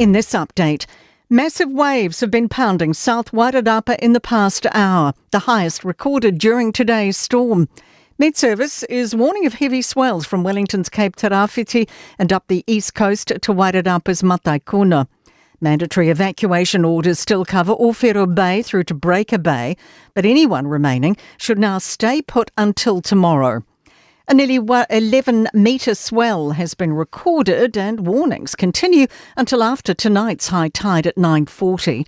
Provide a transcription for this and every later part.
In this update, massive waves have been pounding South Wairarapa in the past hour, the highest recorded during today's storm. Met Service is warning of heavy swells from Wellington's Cape Tarawhiti and up the east coast to Wairarapa's Mataikuna. Mandatory evacuation orders still cover Ōwhero Bay through to Breaker Bay, but anyone remaining should now stay put until tomorrow. A nearly 11-metre swell has been recorded and warnings continue until after tonight's high tide at 9:40.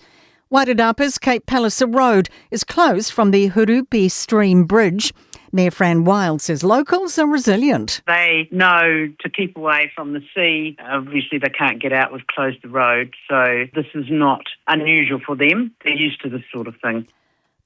Wairarapa's Cape Palliser Road is closed from the Hurupi Stream Bridge. Mayor Fran Wild says locals are resilient. They know to keep away from the sea. Obviously they can't get out, we've closed the road, so this is not unusual for them. They're used to this sort of thing.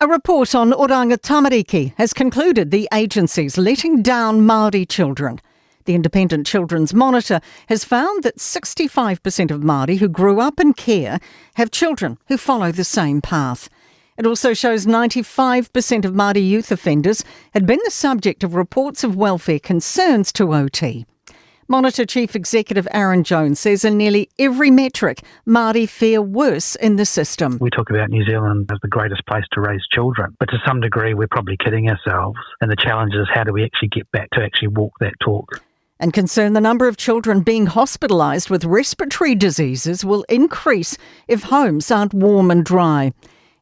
A report on Oranga Tamariki has concluded the agency's letting down Māori children. The Independent Children's Monitor has found that 65% of Māori who grew up in care have children who follow the same path. It also shows 95% of Māori youth offenders had been the subject of reports of welfare concerns to OT. Monitor Chief Executive Aaron Jones says in nearly every metric, Māori fare worse in the system. We talk about New Zealand as the greatest place to raise children, but to some degree we're probably kidding ourselves. And the challenge is how do we actually get back to actually walk that talk? And concern the number of children being hospitalised with respiratory diseases will increase if homes aren't warm and dry.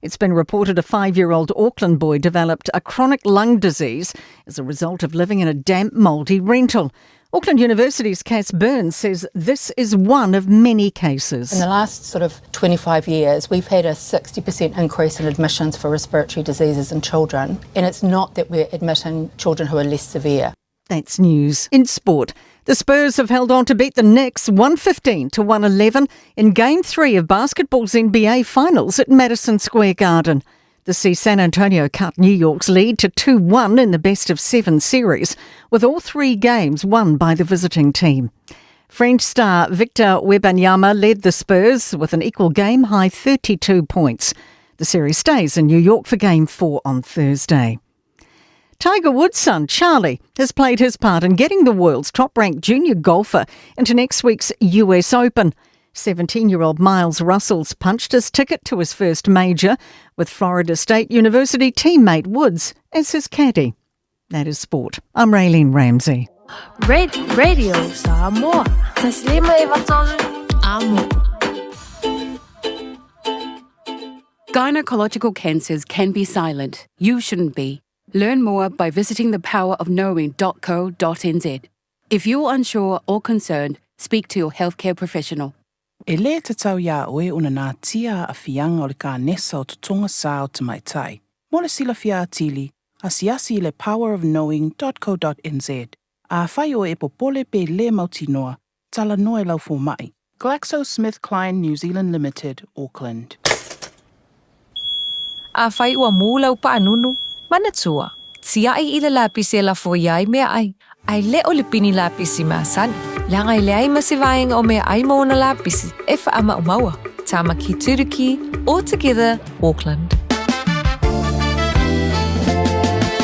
It's been reported a 5-year-old Auckland boy developed a chronic lung disease as a result of living in a damp, mouldy rental. Auckland University's Cass Burns says this is one of many cases. In the last sort of 25 years, we've had a 60% increase in admissions for respiratory diseases in children, and it's not that we're admitting children who are less severe. That's news. In sport, the Spurs have held on to beat the Knicks 115 to 111 in Game 3 of basketball's NBA Finals at Madison Square Garden. The see San Antonio cut New York's lead to 2-1 in the best-of-7 series, with all 3 games won by the visiting team. French star Victor Wembanyama led the Spurs with an equal game-high 32 points. The series stays in New York for Game 4 on Thursday. Tiger Woods' son, Charlie, has played his part in getting the world's top-ranked junior golfer into next week's US Open. 17-year-old Miles Russell's punched his ticket to his first major, with Florida State University teammate Woods as his caddy. That is sport. I'm Raylene Ramsey. Radio Samoa. Taslima Ivatolu. Amo. Gynecological cancers can be silent. You shouldn't be. Learn more by visiting thepowerofknowing.co.nz. If you're unsure or concerned, speak to your healthcare professional. E le te tau ia oe una nā tia a whianga o le ka nesa o tutonga sā o te maitai. Mo le sila fia atili, asiasi le powerofknowing.co.nz. A whai o e popole pe le mautinoa, tala noe lau fō mai. GlaxoSmithKline New Zealand Limited, Auckland. A whai ua mūlau pa anunu, manatua. Tiai I le lapisi e la fo iai mea ai. Ai le o le pini lapisi mea sani. Langa I le ai masivaing o mea ai mo na lapisi e wha ama umaua. Tamaki Turuki, all together, Auckland.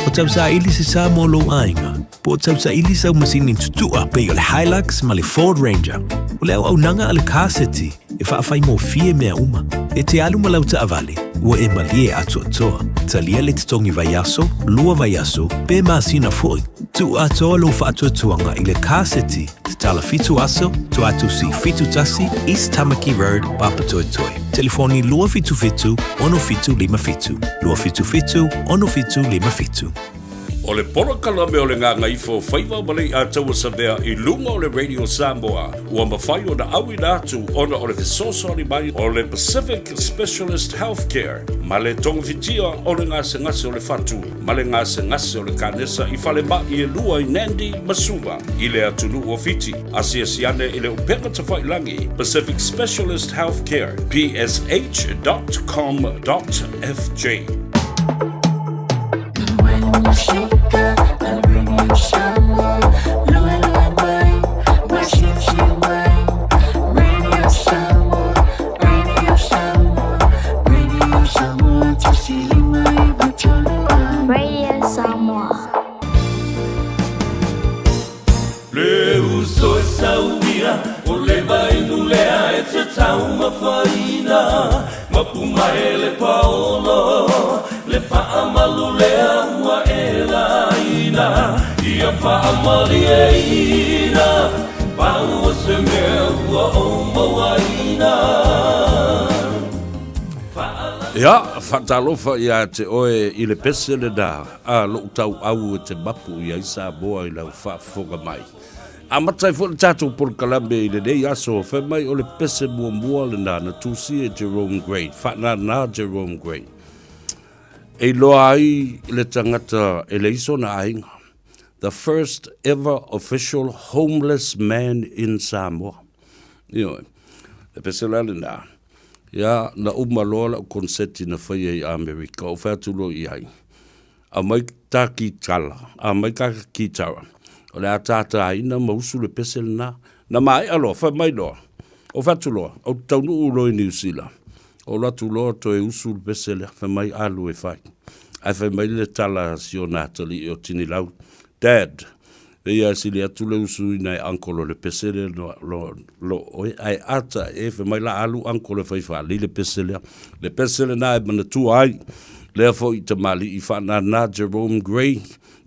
O tau sa ili se sa mo lo ainga. Po o tau sa ili sa umasini tutua pe o le Hilux ma le Ford Ranger. O le au nanga a le car city e whaafai mo fie mea uma. E te alu malau ta avale, ua e malie atu atoa. Talia le te tongi vaiaso, lua vaiaso, pe maasina foi. Tu atoa lo whaatu atuanga I le car city, te tala fitu aso, tu atu si fitu tasi, East Tamaki Road, Papatoetoe. Telefoni lua fitu fitu, ono fitu lima fitu. Lua fitu fitu, ono fitu lima fitu. O le porokala me o le Gagaifo Faiva malei a taua savea I lunga o le Radio Samoa. Ua mawhai o na awi nātu ona o le fesosori mai o le Pacific Specialist Healthcare. Ma le tongawitia o le ngase o le fatu. Ma le ngase o le kanesa I whale ma I lua I Nandi Masuva. I le atunu o fiti. Asiasiane I le upeka tawhailangi. Pacific Specialist Healthcare. psh.com.fj. Radio Samoa. Le uso esa huida, o le va a te tau mawhaina, mapumae le paolo, le whaamalu lea mua e laina, ia whaamali e ina, paua se mea ua o mawaina. Ia, whatalofa ia te oe i le pese le nā, a lo tau au e te mapu ia i Samoa i lau whaafonga mai. A matai fo le tātou por kalambe i le nei aso, whai mai o le pese mua le nā, na tūsi e Jerome Gray, whanā nā Jerome Gray. E loa ai le tangata e le iso na ainga, the first ever official homeless man in Samoa. Io, le pese la le nā. Ia, na umalola o konseti na whaia i Amerika, o whātulo i ai. A mai tā ki tala, a mai ka ki tara. O le a tāta aina mausu le pese le nā. Na mai alo, whai mai loa. O whātuloa, o taunu ulo i New Zealand. O latu loa to e usu le pese le, whai mai alu e whai. Ai whai mai le tala si o Natalie o tini lau. Dad, ia si le atu le usu i nei ankolo le pesele lo oi ai ata e fe mai la alu ankolo fai fa li le pesele na e mana tu ai le fo i te mali i fa na Jerome Gray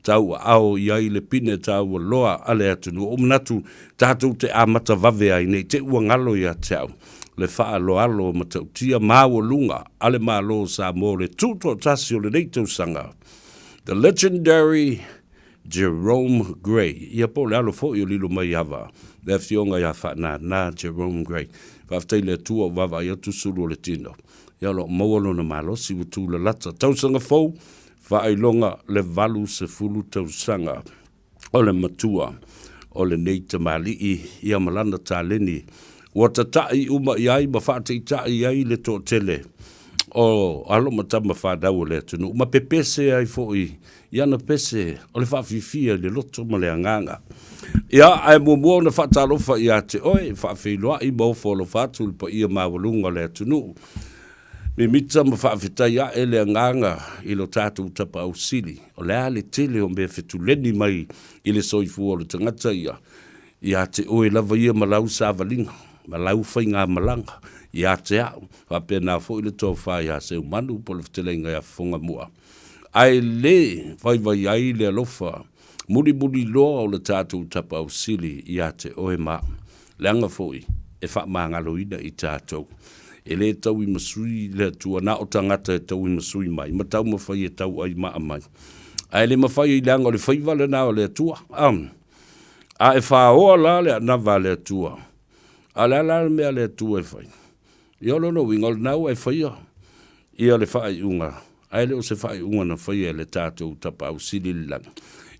tau au i ai le pine tau loa ale atu no umnatu tatu te amata vave ai nei te uangalo ia tau le fa alo mata tia mawo lunga ale malo sa mo le tuto tasio le nei tau sanga the legendary Jerome Gray. Ia po le alo fo i o lilo mai hava. Le fionga ia whana na Jerome Gray. Whaftai le tua wawa ia tu suru le tino. Ia lo maualo na malo si wutu le lata. Tausanga fau, whailonga le valu se fulu tausanga. O le matua, o le neita mali i ia malanda tā leni. Ua tatai uma iai, ma whaatai tai iai le tō tele. O alo matama whadau le tunu. Ma pepese ai fo i. Iana pese, o le whaafifia le loto ma le anganga. Ia, ai mua na whaatalofa ia te oe, whaafeiloa i maufo lo whaatul pa ia mawalunga le tunu. Mi mita ma whaafitai a e le anganga i lo tātou tapa au sili. O le ale tele o mea whetuleni mai i le soifua o le tangata ia. Ia te oe lava ia malau sāvalinga, malau whainga malanga. Ia te au, whapena fo i le tō whai a se umanu po le whtelenga ia whonga mua. Ai le, Faiva ai le alofa, muri loa o le tātou tapa au sili i a te oe maa. Le anga foi, e wha maangalo ina i tātou. E le tau i masui le tua, na o tangata e tau i masui mai, ma tau mawhai e tau ai maa mai. Ai le mawhai i le anga o le Faiva le nao le tua. A e wha oa la le anawa le tua. A le ala mea le tua e whai. I olo no wingol nao e whaia. I le whai unga. Ai le o se whai unga na whaia le tātou tapa au sili langa.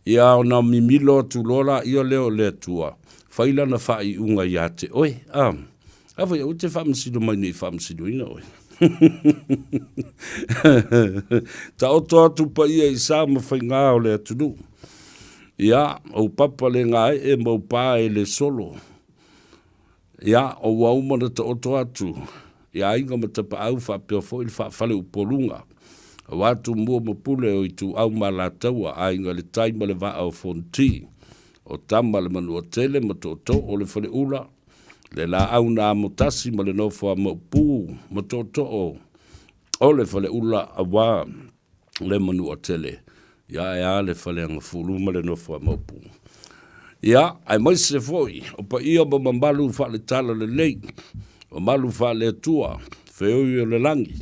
Ia o na mimilo tu lola ia leo le tua. Whaila na whai unga ia te oe. Awai o te whamasido mai nei whamasido ina oe. Ta oto atu pa ia i sā mawhai ngā o le atunu. Ia o papa le ngā e mau pā e le solo. Ia o waumana ta oto atu. Ia inga matapa au whapea fo ili whale upolunga. Watu mua mapule o i tu au malataua a inga le taima le vaa o fonti. O tama le manu o tele ma toto o le whale ula. Le la au na motasi ma le nofo a maupu ma toto o le whale ula a wā le manu o tele. Ia e a le whale anga fulu ma le nofo a maupu. Ia, ai mai se foi, o pa ia ma mambalu whale tala le lei. O malu whale tua, wheo i o le langi.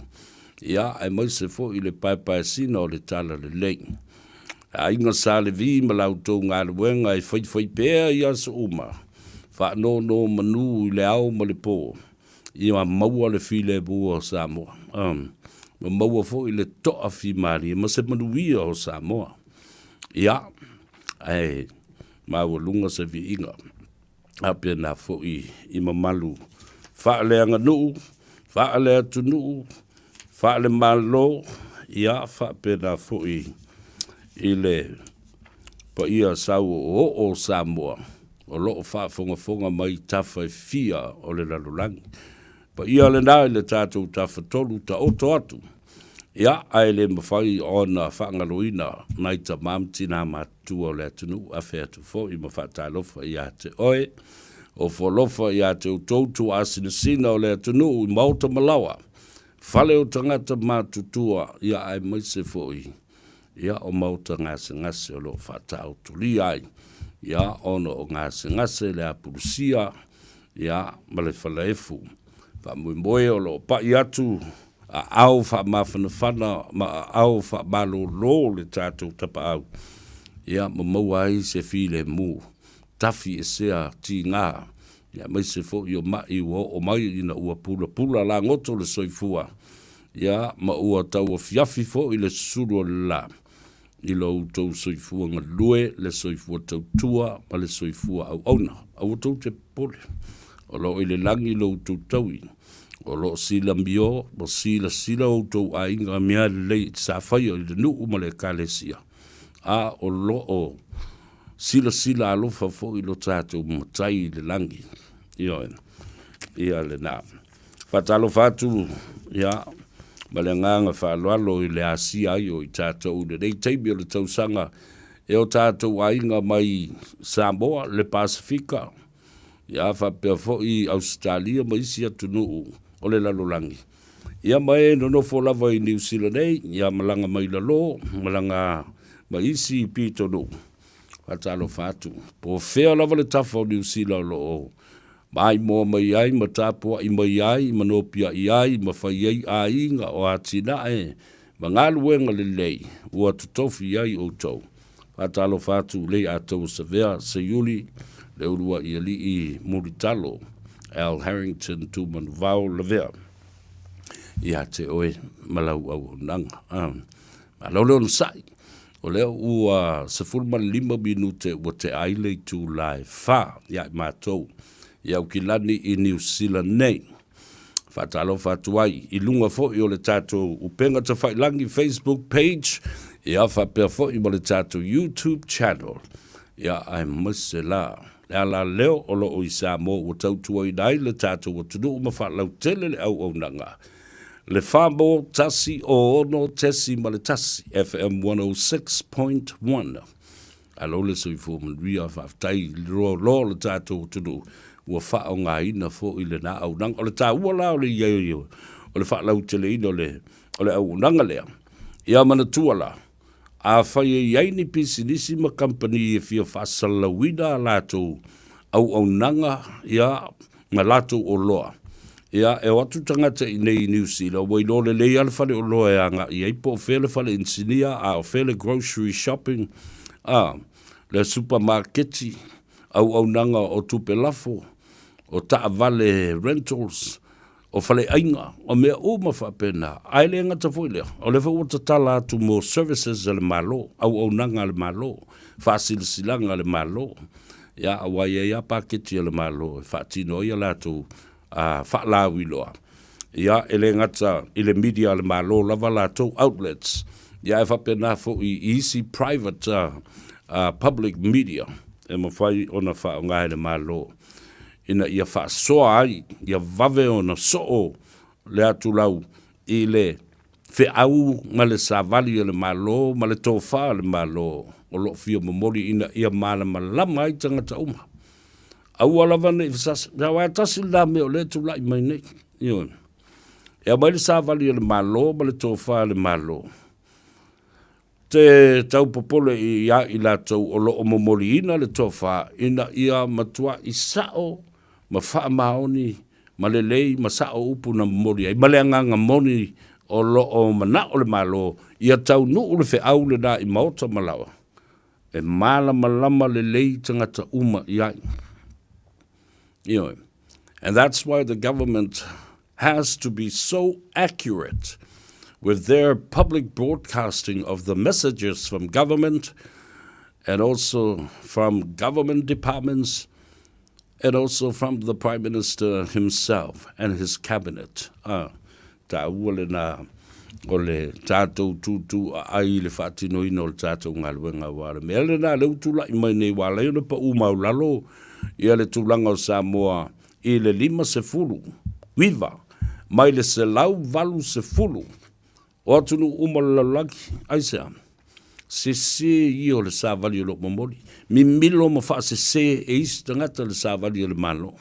Ia, ai mai se fo i le pai sina o le tala le lei. A inga sa le vi ma lau tō ngā ruenga e whai pēr i asa uma. Wha no manu i le au ma le pō. Ia maua le while bua o Samoa. Ma maua fo i le toa whi maari. Ma se manuia o Samoa. Ia, ai, maua lunga se vi inga. Apia nā fo i mamalu. Wha le anga nuu, wha le atu nuu. Wha le malo, ia wha pena fui i le pa ia sau o Samoa. O loo wha fonga mai tawha fia o le lalulangi. Pa ia le nai le tātou tawha tolu ta oto atu. Ia ai le mawhai o na whaangaloina nai ta mamtina matua o le atunu a whea tu fo i mawha talofa ia te oe. o folofa ia te utoutu asinisina o le atunu I mauta malawa. Fale o tangata mātutua ia ai maise foi. Ia o mauta ngase o lo whatau tuli ai. Ia ono o ngase le apurusia. Ia male whalaefu. Whamui o lo pai atu. A au whamawhanawhana ma au whamalo le tātou tapa au. Ia mamau ai se file mu. Tafi e sea ti ngā. Ia mai se fo I o mai o mai ina ua pula la ngoto le soifua. Ia ma ua tau o fiafi fo I le suru le la. I lo tau soifua ngā lue, le soifua tau tua, ma le soifua au auna. Au tau te pole. O lo I le langi lo tau taui. O lo sila mbio, mo sila o tau a inga mea le sa whai o le nuu ma le kalesia. A o lo o sila alofa fo I lo tātou matai le langi. Ia le nā. Whatalo whatu, ia, ma le nganga whaloalo I le asia ai o I tātou le rei teimi o le tausanga e o tātou ainga mai Samoa, le Pasifika. Ia whapea fo I Australia ma isi atunu o le lalolangi. Ia mai no lava I New Zealand ei, ia malanga mai lalo, malanga ma isi pito no. Whatalo whatu. Po whea lava le tafa o New Zealand lo mai mo mai ai, ma tāpua I mai ai, ma nopia I ai, ma whai ai a inga o atina e. Ma ngā luenga le lei, ua tutofi ai o tau. Whatalo whatu lei a tau sa vea, sa yuli, le urua I ali I Muritalo, Al Harrington tu manuvao le vea. Ia te oe malau au nanga. Malau leo nasai. O leo ua sa 45 minute ua te aile tu lai wha, ia mātou. Ia ukilani I New Zealand nei. Whatalo whatuai, I lunga fo I o le tātou upenga ta whailangi Facebook page, ia whapea fo I mo le tātou YouTube channel. Ia ai mase la. Ia la leo o lo o I Samoa ua tautua I nai le tātou o tunu uma whalau tele le au nanga. Le whambo tasi o ono tesi ma le tasi, FM 106.1. Alo le sui fu man ria whaftai lo le tātou o tunu. Ua wha o ngā ina fo I le nā au nanga. O le tā ua la o le iau. O le wha lau tele ina o le au nanga lea. Ia mana tuala. A whai e iaini pisinisi ma company e fia whasalawina lātou au nanga ia ma lātou o loa. Ia e watu tangata I nei New Zealand. Wai lo le lei ala whale o loa e anga. Ia ipo o whele whale insinia a o whele grocery shopping. Le supermarketi au nanga o tupelafo. O taa vale rentals, o whale ainga, o mea uma whapena, aile ngata fwilea, o lewa ua tala atu mo services le malo, au nanga le malo, whasilasilanga le malo, ia awai ia paketi le malo, whatino ia latu whalawi loa. Ia ele ngata ile media le malo, lava latu outlets, ia e whapena fo I easy private public media, e mawhai ona wha o ngai le malo. Ina ia wha soa ai, ia vave o na soo le atu lau I le whe au ma le savali le malo, ma le tofa le malo, o lo fia mamori ina ia mana malama ai tangata uma. Au alawa nei visasa, na wai tasi la me o le tu lai mai nei. Ia mai le savali le malo, ma le tofa le malo. Te tau popole ia I la tau o lo o mamori ina le tofa, ina ia matua I sao, ma wha maoni, ma le lei, ma sao upu na mori ai, ma le anganga moni o lo o mana o le malo, ia tau nuu le whi au le na I maota malawa. E malama le lei tangata uma iai. And that's why the government has to be so accurate with their public broadcasting of the messages from government and also from government departments and also from the Prime Minister himself and his cabinet. Ta ua na o le tātou tūtū ai le whātino ino le tātou ngaluenga wāre. Mea le nā leu tūla I mai nei wāle ina pa umau lalo ia le tūlanga o Samoa I le 5 wiva mai le se lau valu se fulu o atunu umalalaki aisea. se I o le sa vali o lo momoli. Mi milo ma fa se e isi tangata le sa vali o le malo.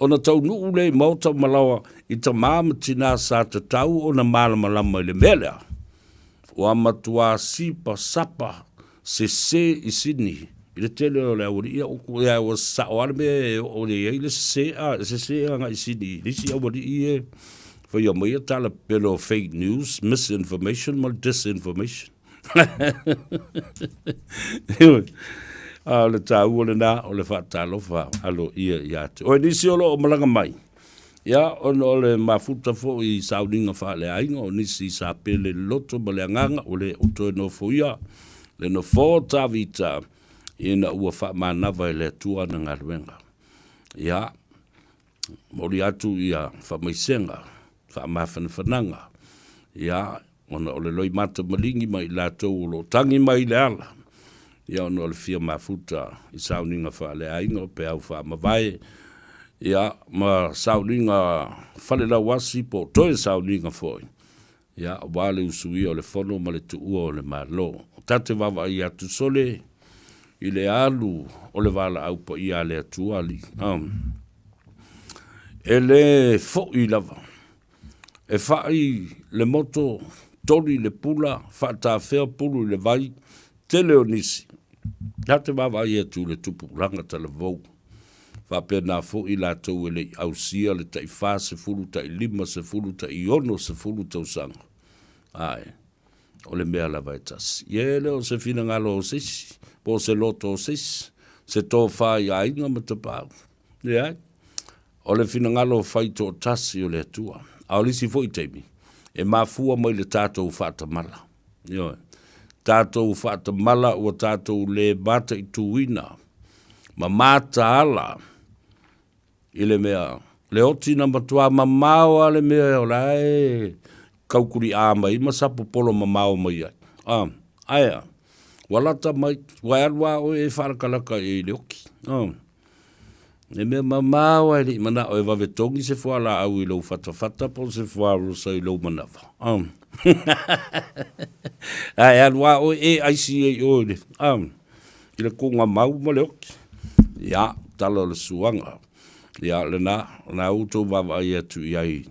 Ona tau nuu le mauta malawa I ta mama tina sa te tau o na malama lama le melea. O amatua sipa sapa se I sini. I le tele o le awari ia uku ia o sa o alme o le ia le se a nga I sini. Lisi awari ia for your mai tala pelo fake news, misinformation, mal disinformation. Le tau o le na o le whaatalo wha alo ia te. O nisi o lo o malanga mai. Ia ono le mafuta fo I sauninga wha le ainga o nisi sa pele loto ma le anganga o le uto no fo ia. Le no fo tavita ina ua wha manawa le tua na ngaruenga. Ia mori atu ia wha maisenga. Wha mawhanawhananga. Ia ona o le loi mata malingi mai la tau lo tangi mai le ala. Ia ono le fia mafuta I sauninga wha le ainga o pe au wha mawai. Ia ma sauninga whale la wasi po toi sauninga foi. Ia wale usui o le fono ma le tuua o le malo. Tate wawa I atu sole I le alu o le wala au pa I ale atuali. E le fo I lava. E whai le moto tori le pula, whata whea pulu le vai, te leo nisi. Tate wawa I atu le tupu rangata le vau. Whapea nā fo I la tau e le au sia le tai wha se fulu tai lima se fulu tai ono se fulu tau sanga. Ai, o le mea la vai tasi. Ie leo se fina ngalo o sisi, po se loto o sisi, se tō whai a inga ma te pāu. Ie, o le fina ngalo o whai tō tasi o le atua. Au lisi fo I teimi. E mafua mai le tātou whātamala. Ie, tātou whātamala o tātou le bata I tuina. Ma mata ala. I le mea, le oti na matua mamao ale mea o lai kaukuri ama I masapo polo mamao mai ai. Aia, walata mai, wairwa o e wharakalaka e le oki. Le mea mamao ai li mana o e wawetongi se fuala au I lau fatafata po se fuala sa I lau manawa. Aia, alwa o e ICA o le. I le kunga mau ma le oki. Ia, tala le suanga. Ia, le na uto wawa ia tu iai.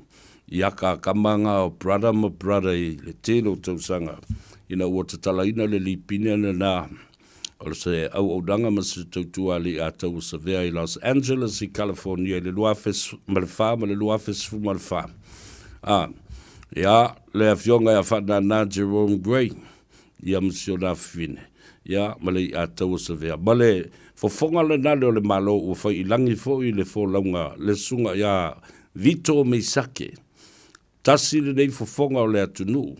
Ia ka kamanga o brother ma brother I le telo tau sanga. Ina ua te tala ina le lipine na. O le se au danga ma se tautua li a tau sa vea I Los Angeles I California. Le lua fes ma le wha, ma le lua fes fu ma le wha. Ia, le afionga ia whana na Jerome Gray. Ia msio na fine. Ia, ma le a tau sa vea. Ma le fofonga le nale o le malo ua whai ilangi fo I le fo launga le sunga ia Vito Meisake. Tasi le nei fofonga o le atunu.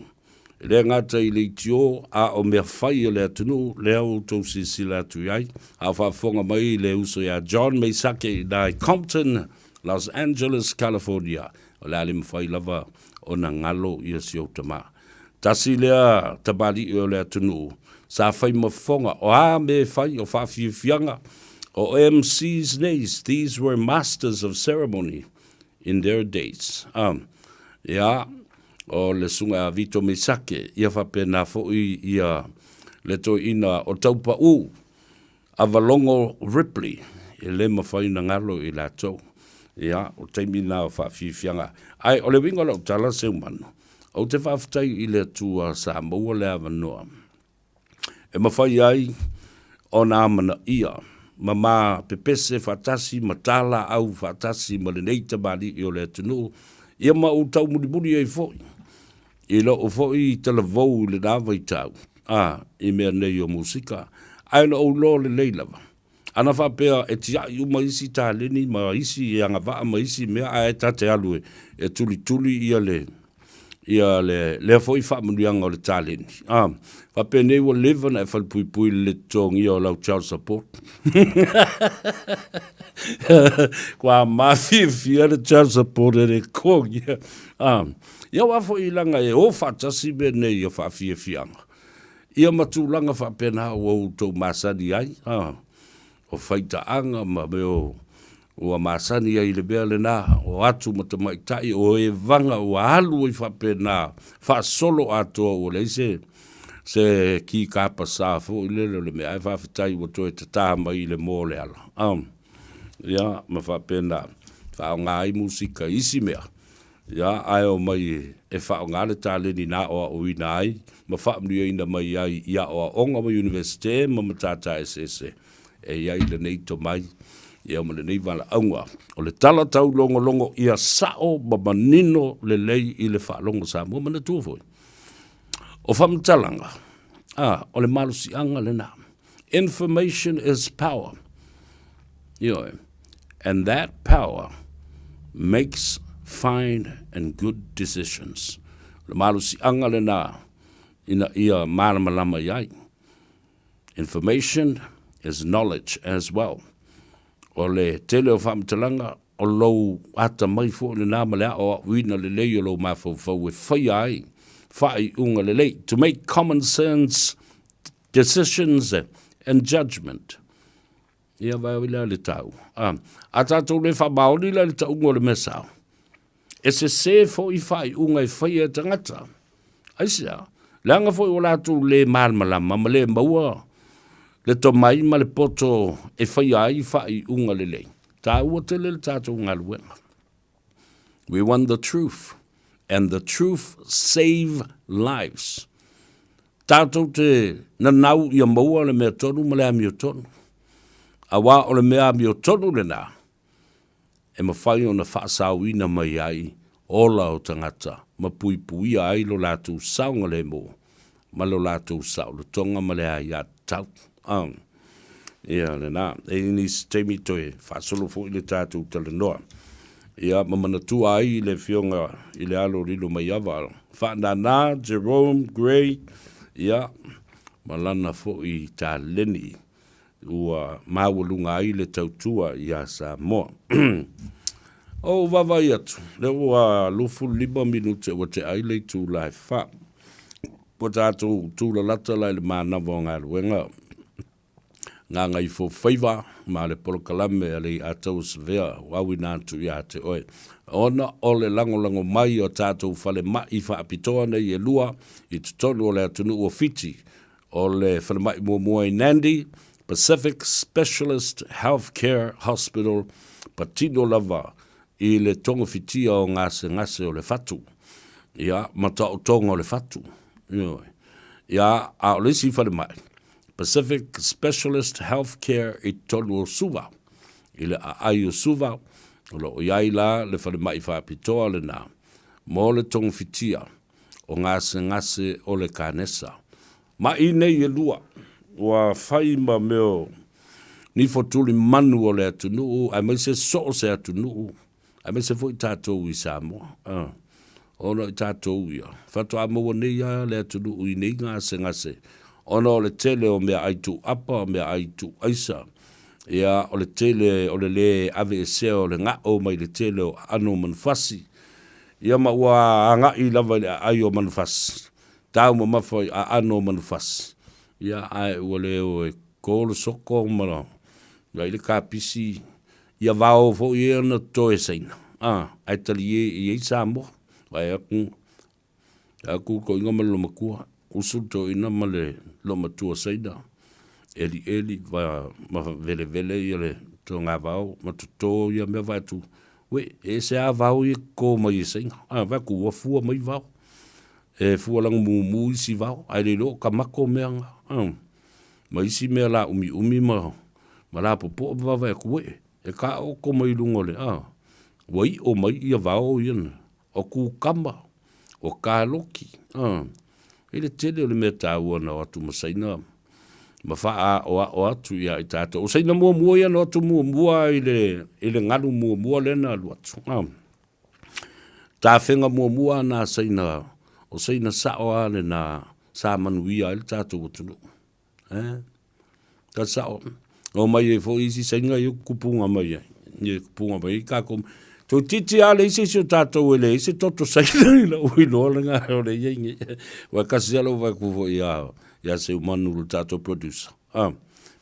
Le ngata I le itio a o mea whai o le atunu le au tau sisila atu iai. A whafonga mai le uso ia JUN Meisake na Compton, Los Angeles, California. O le alim whai lava o na ngalo ia si otama. Tasi lea tabali o le atunu. Sa whai mafonga o a me whai o whawhiwhianga o MC's days. These were masters of ceremony in their days. Ia, o le sunga Vito Meisake, ia whapena fōi ia le to ina o taupa u, Avalongo Ripley, e le mawhai na ngalo I la tau. Ia, o teimi nā o whawhiwhianga. Ai, o le wingo lau tala seu manu. O te whawhitai I le tua Samoa le avanoa. E mawhai ai o nā mana ia. Ma pepese whatasi, ma tala au whatasi, ma le neita mali I o le atunu. Ia ma o tau muriburi ai fōi. I lo o fōi tala vau le nāwa I tau. I mea nei o musika. Ai no o lo le leilawa. Ana whapea e tia I uma isi tā leni, ma isi e anga waa ma isi mea a e tate alue. E tuli ia le. Ia le foi fa murianga o le talent. Fa pene o live na fa pui le tongi o lau child support. Kwa mafi fia le child support e ko ia. Ia wa foi langa e o fa tasi bene ia fa fia fianga. Ia matulanga fa pena o to masani ai. O faita anga ma me o masani ai le bea le nā, o atu matamaitai, o e vanga o alu I whapena, wha solo atoa o leise, se ki ka pasa fo ile le me ai fa fitai wo to te ta mai le mo le ala ya ma fa pena fa nga ai musika isi mea ya ai o mai e fa nga le ta le ni na o inai ma fa mri ina mai ai ya o onga mai university ma matata ss e ya ile nei to mai ya mo le nei vala aunga o le tala tau longo longo ia sao babanino le lei i le fa longo sa mo mana tu foi o famtalanga o le malusi anga le na information is power and that power makes fine and good decisions le malusi anga le na ina ia malama yai information is knowledge as well o le tele o famtalanga o lo ata mai fo le na mala o wina le le lo ma fo we fai unga le to make common sense decisions and judgment. Ia vai le tau. Ata to le fa bauli le tau ngol mesa. Se fo I fai unga fai tangata. Aisia. Langa fo o la tu le mal malama le maua. Le to mai ma le poto fai unga le. Tau o te le tatu unga luenga. We want the truth. And the truth save lives. Tātou te nanau ia maua le mea tonu ma le amio tonu. Awa o le mea amio tonu le nā. E mawhai o na whaasauina mai ai ola o tangata. Ma pui pui ai lo lātou saunga le mo. Ma lo lātou sau le tonga ma le ai a tau. Ia le nā. E nis teimi toe whaasolo fo I le tātou tala noa. Ia mamana tu ai le fionga I le alo rilo mai awa. Whanana, Jerome, Gray, ia malana fo I tā leni ua mawalunga ai le tautua ia Samoa. O vavai atu, le ua lufu 5 minute wa te ai le tū lai wha. Po tātou tūla lata lai le mānawa o ngā ruenga. Ngā ngai fo Faiva, ma le polokalame ale atau sevea, wawi nātu ia te oe. Ona o le lango mai o tātou whale mai wha apitoa nei e lua, I tutonu o le atunu o fiti, o le whale mai mua I Nandi, Pacific Specialist Healthcare Hospital, patino lava, I le tonga fitia o ngase o le fatu. Ia, mata o tonga o le fatu. Ia, a o lesi whale mai. Pacific Specialist Healthcare I tolu o suva. I le ai o suva, o lo iai la le whare mai whapitoa le nā. Mō le tonga fitia o ngase o le kānesa. Ma I nei e lua, wa whai ma meo ni fotuli manu o le atunu, ai mai se so se atunu, ai mai se fo I tātou I Samoa. Ono I tātou ia. Whato a mua nei a le atunu I nei ngase. Ono o le tele o mea aitu apa, o mea aitu aisa. Ia o le tele o le ave ese o le ngā o mai le tele o ano manufasi. Ia ma ua a ngā I lava le ai o manufasi. Tau ma mawhai a ano manufasi. Ia ai ua le o e kōle soko mana. Ia I le kāpisi. Ia vāo fo I ana toe seina. Ai tali I Samoa. Vai aku ko inga malo makua. Usul to ina male lo matua saida eli va ma vele ile to nga vao ma to ia me va tu we se a vao I ko mai sing va ku fu mai vao e fu lang mu si vao ai le lo ka mako me mai si me la umi ma la popo va ku we e ka o ko mai lungole wai o mai ia vao ina o ku kamba o ka loki Ele tele le meta wana watu masaina. Mafaa o atu ia I tātou. O saina mua ia no atu mua ile ngalu mua lena alu atu. Tā whenga mua na saina. O saina sao ale na sa manuia ile tātou atunu. Tā sao. O mai e fo isi sainga I kupunga mai. I kupunga mai. Ka kom. Tō titi ale isi o tātou ele, isi toto saina I la ui loa nga o le yengi. Wa kasi alo wa kuvo ia se umanu lo tātou producer.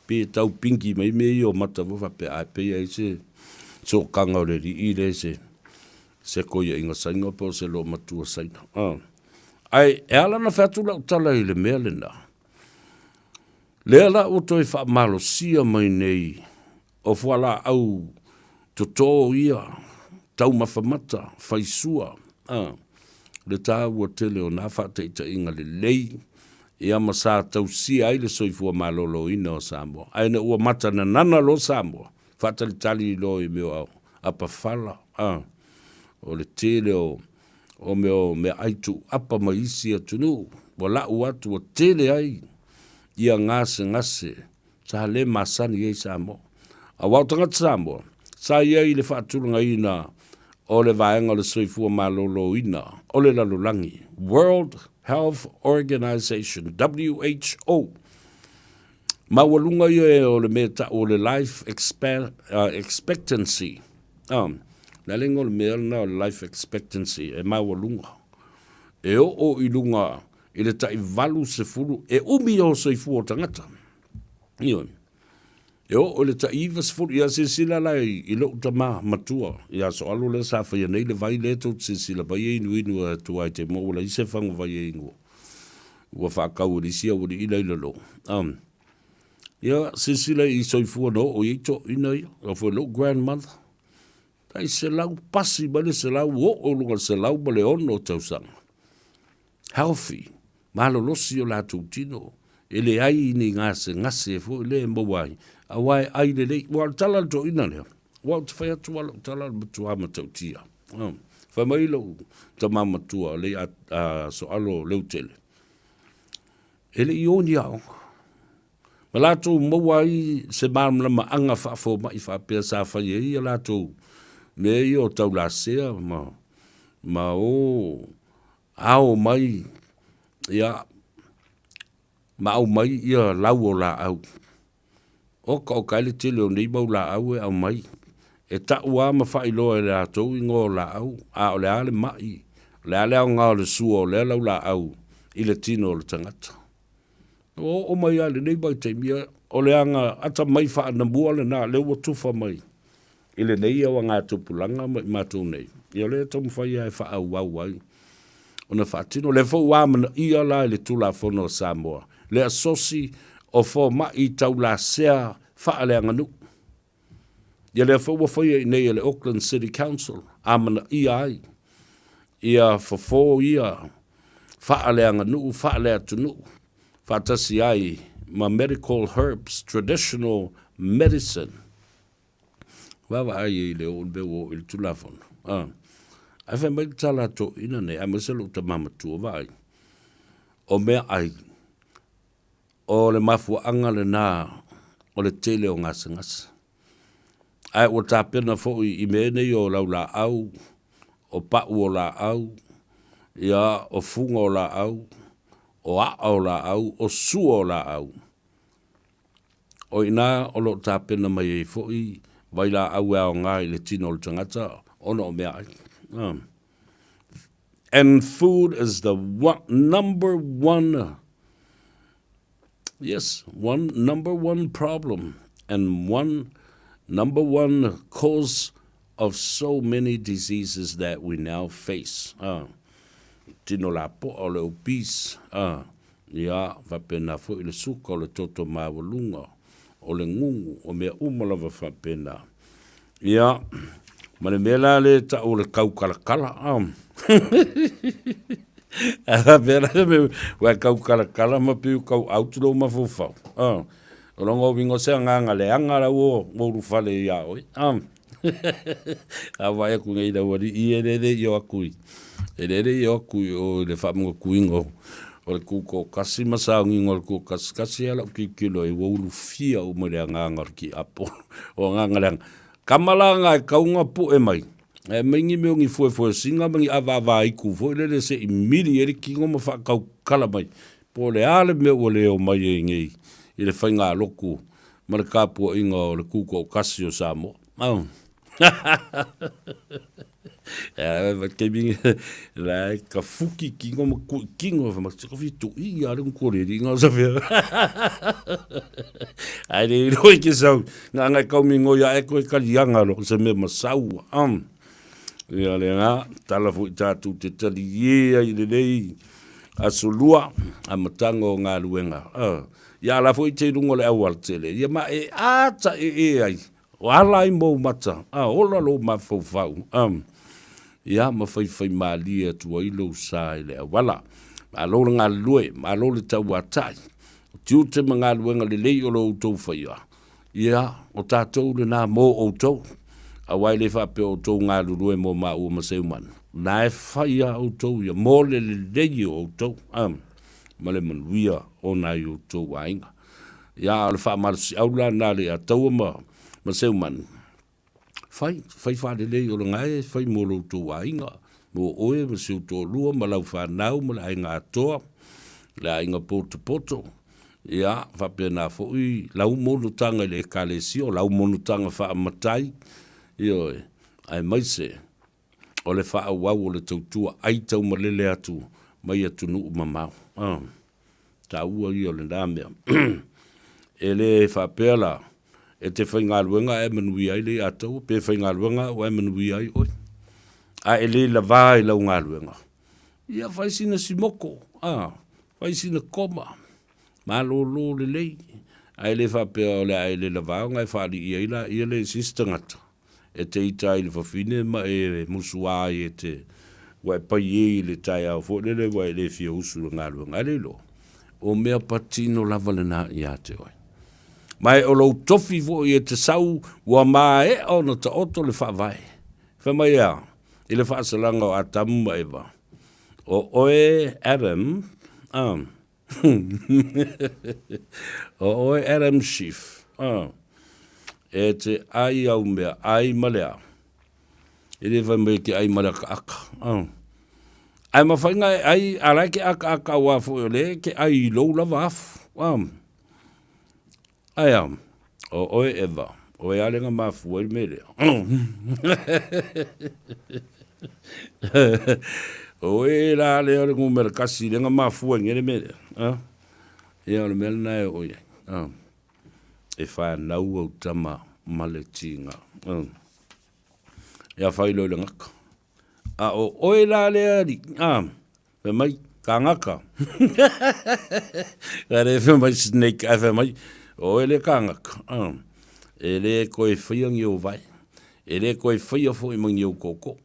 Pe tau pingi mai me I o mata wafa pe a pe ia isi so kanga o le ri I le se koia inga sainga po se lo matua saina. Ai, e ala na whatu lau tala i le mea le na. Lea la o toi wha malo sia mai nei, o whala au to tō ia, tau mawhamata, whaisua, le tā ua tele o nā whateita inga le lei, e ama sā tau sia ai le soifua malolo ina o Samoa. Aina ua mata na nana lo Samoa, whatali tali lo i meo au, apa whala, o le tele o meo me aitu apa maisi atunu, wa lau atu o tele ai, ia ngase, sa le masani ei Samoa. A wau tangata Samoa, sa iei le whaatulunga ina, o le vaenga le soifua malolo ina, o le lalulangi, World Health Organization, WHO. Mawalunga ia o le meta o le life expectancy. Na lengo le mea na life expectancy, e mawalunga. E o ilunga, i le tai valu se fulu, e umi o soifua tangata. Ioi. E o le ta iwa se fulu, ia se sila lai, i lo utama matua, ia so alo le sa whaia nei le vai le tau se sila, vai e inu a tuai te mo, la i se whangu vai e ingo. Ua whakau li sia uri ila ila lo. Ia se sila i soifua no, o ito ina ia, o fo lo grandmother. Tai se lau pasi bale se lau, o lunga se lau bale ono tau sanga. Healthy, malo losi o la tūtino, ele ai ni ngase e fo ele mbawai, awai ai le lei, wal tala to ina lea, wal te whai atu wala tala matua matautia. Whai mai lau ta mamatua le so alo leu tele. Ele i oni au. Ma lato mbawai se maramla maanga whaafo mai whaapea sa whai e ia lato me i o tau la sea, ma o ao mai ia ma au mai ia lau o la au o ka o kaile tele o nei mau la au e au mai e ta ua ma whai loa e la tau i ngō la au a o le ale mai le ale au ngā o le sua o le lau la au i le tino o le tangata o mai ale nei mai teimia o le anga ata mai wha na mua le na le ua tufa mai i le nei au ngā tupulanga mai mātou nei i o le tamu whai ai wha au au ai ona whaatino, le fo wāmana ia la le tula fono Samoa. Le asosi o fo mai tau la sea wha le anganu. Ia le fo wawhia i nei le Auckland City Council, amana ia ai. Ia fo ia wha le anganu, wha le atunu. Whaatasi ai ma medical herbs, traditional medicine. Wawa ai le o lbeo i le tula fono. Ai whai mai tala to ina nei, ai masalo ta mamatua vai. O mea ai, o le mafua anga le nā, o le tele o ngasa. Ai o tā pena fo i mea nei o lau la au, o pau o la au, ia o funga o la au, o a o la au, o sua o la au. O ina o lo tā pena mai e fo i, vai la au e o ngai le tino le tangata, ono o mea ai. And food is the number one problem and number one cause of so many diseases that we now face. Tino la po o le obese, ia whapena fo i le suka o le toto mawalunga, o le ngungu, o mea umalawa whapena. Ia, mane mela le ta o le kau kalakala, Vera me wa kau kala ma piu kau auto ma fofau. O longo wingo se nga le anga la wo ru fale ya oi. A vai ku ngai da wori I ere yo akui. Ere yo akui o le famu kuingo. O le kuko kasi masa ngingo ku kasi ala ki kilo e wo lu fia o mo le nga ki apo. O nga le kamalanga kaunga pu e mai. E mingi meongi fue singa mangi avava iku fo le se imiri eri kingo ma fa kau kala mai po le ale me o le o mai e ngi I le whainga loku ma le kāpua inga o le kuko o kasi o Samoa kemi la ka fuki kingo ma kingo ma ka fitu I ale un kore ringa sa fe ai le roi ki sau nga kau mingo ya e ko kalianga lo se me masau Ia le ngā, tala fu I tātou te tali ia I le nei, asulua a matanga o ngā luenga. Ia la fo i te rungo le awal tele. Ia ma e ata e ai. O ala i mou mata. Ola lo ma fau fau. Ia ma fai malia tua ilo sa i le awala. Ma lo ngā lue, ma lo le tau atai. Tiu te mga luenga le lei o lo tau whaia. Ia, o tātou le nā mō o tau. A wai le whape o tau ngā lue mō mā ua maseu manu. Nā e whaia o tau ia, mō le lei o tau. Ma le manuia o nai o tau ainga. Ia, le wha marasi aula nā le a tau maseu manu. Whai whale lei o le ngai, whai mō lo tau ainga. Mō oe, maseu tō lua, ma lau whanau, ma le ainga atoa. Le ainga poto. Ia, whape nā fōi, lau monu tanga le kalesio, lau monu tanga wha matai. Ia, ai maise, o le wha wau o le tautua, ai tau malele atu, mai atu nuu mamau. Tā ua i o le nāmea. E le whapea la, e te whainga luenga e manui ai le atau, pe whainga luenga o e manui ai oi. A e le la vai lau ngā luenga. Ia, whaisina si moko, whaisina koma. Ma lo le lei. Ai le whapea o le ai le lavao ngai whaali i le sistangata. E te itai le whawhine ma e musua e te wai pai e le tai au fo le wai le fia usu ngā luenga le lo. O mea patino lava le nā i a te oi. Mai o lo tofi fo i e te sau ua maa e o na ta oto le whawai. Whamai a, i le whaasalanga o atamu ma ewa. O oe Adam, o oe Adam Schiff. E te ai au mea, ai malea. E le vai mea ki ai malea ka aka. Ai mawhainga ai arai ke aka wafu o le, ke ai lou lava afu. Ai am, o oe Eva, oe alenga mafu ai melea. Oe la lea le ngumera kasi lenga mafu ai ngere melea. Ia le mele nai oe. E whae nau au tama male tinga. Ia whai loi le ngaka. A o oe la lea li. Whe mai, ka ngaka. Kare whe mai snake, a whe mai. Oe le ka ngaka. E le koe whiang i o vai. E le koe whia fo i mangi o koko.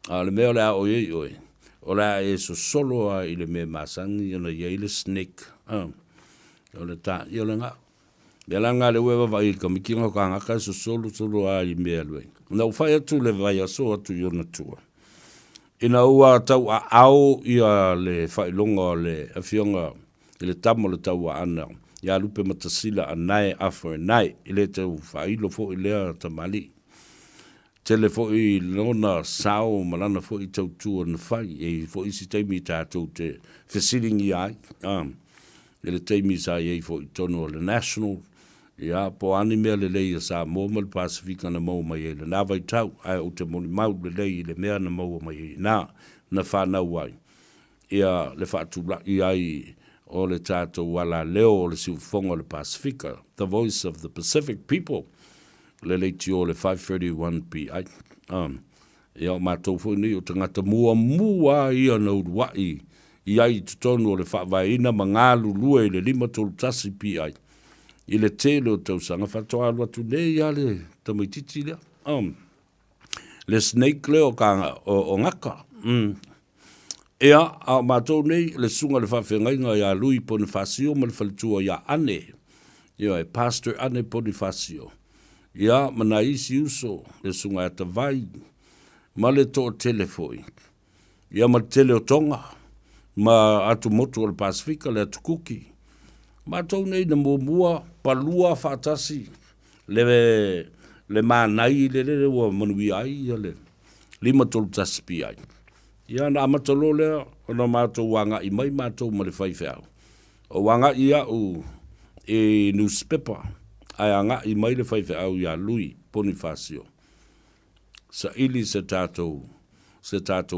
A le mea o le a oe i oe. O le a e so solo a i le mea masangi. Ia i le snake. O le ta, i o le ngaka. Ia langa le wewa vai ka mikinga ka ngaka so solo a i mea lue. Nau whai atu le vai aso atu i ona tua. Ina ua tau a au i a le whailonga le awhionga i le tamo le tau a ana. Ia lupe matasila a nai afo e nai i le tau whailo fo i lea tamali. Tele fo i lona sao malana fo i tau tua na whai e fo i si teimi tātou te whesiringi ai. I le teimi sa i fo i tono o le national. Ia, po ani mea le lei a Samoa ma le Pasifika na mau mai e le nā vai tau, ai o te moni mau le lei le mea na mau mai e na whanau ai. Ia, le whaatula i ai o le tātou wala leo o le siufonga le Pasifika, the voice of the Pacific people, le lei ti o le 531 pi ai. Ia, o mātou fwini o tangata mua ia na uruai, i ai tutonu o le whaavaina ma ngālu lue le 5 tolutasi pi ai. I le tele o tau sanga whatoa alua tu nei a le tamaititi lea. Le snake leo o ngaka. Ea, a mātou nei, le sunga le whawhengainga i a lui Bonifacio ma le whalitua i a ane. Ia, e pastor ane Bonifacio. Ia, mana isi uso, le sunga e tawai. Ma le to telefoi. Ia, ma tele o tonga. Ma atu motu o le Pasifika, le atu kuki. Mātou nei na mua palua whaatasi le mānai le ua manui ai le 5 tolutasi pi ai. Ia na amatalo lea o na mātou wanga i mai mātou ma le whaiwhau. O wanga i au e newspaper ai anga i mai le whaiwhau i a lui Bonifacio. Sa ili se tātou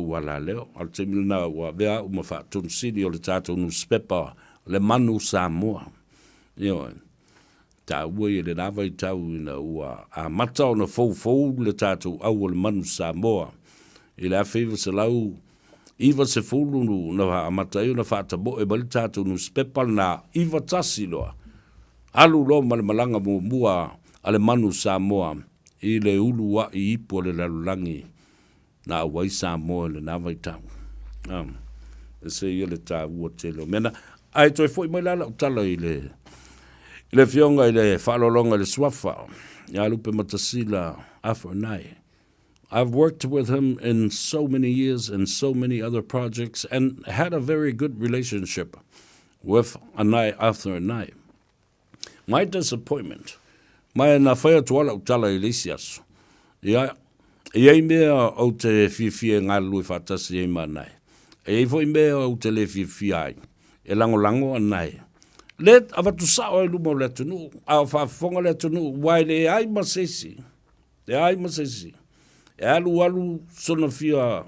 wala leo. Al te milina wa vea uma whaatun sini o le tātou newspaper le manu Samoa. Ia, tā ua i le nawa i tau ina ua a mata o na fau le tātou au o le manu Samoa. I le a Faiva se lau Iwa se fulu na amatai na whaatabo e mali tātou nu spepal na iwa tasi loa. Alu lo malanga mua ale manu Samoa I le ulu wa I ipo le lalulangi na awai Samoa le na tau. E se ia le tā ua telo. Mena, ai toi foi mai lala utala I le fionga I le whalolonga le swafa. Ia lupe matasila afo nai. I've worked with him in so many years and so many other projects and had a very good relationship with Anai after Anai. My disappointment, mai na whaia tuala utala I lesiasu. Ia mea au te whiwhia ngā lui whatasi manai. E foi mea au te le whiwhia ai. E lango anai. Let avatu sao I lumo le tunu. A whafonga le tunu. Wai le ai masesi. Le ai masesi. E alu sona fia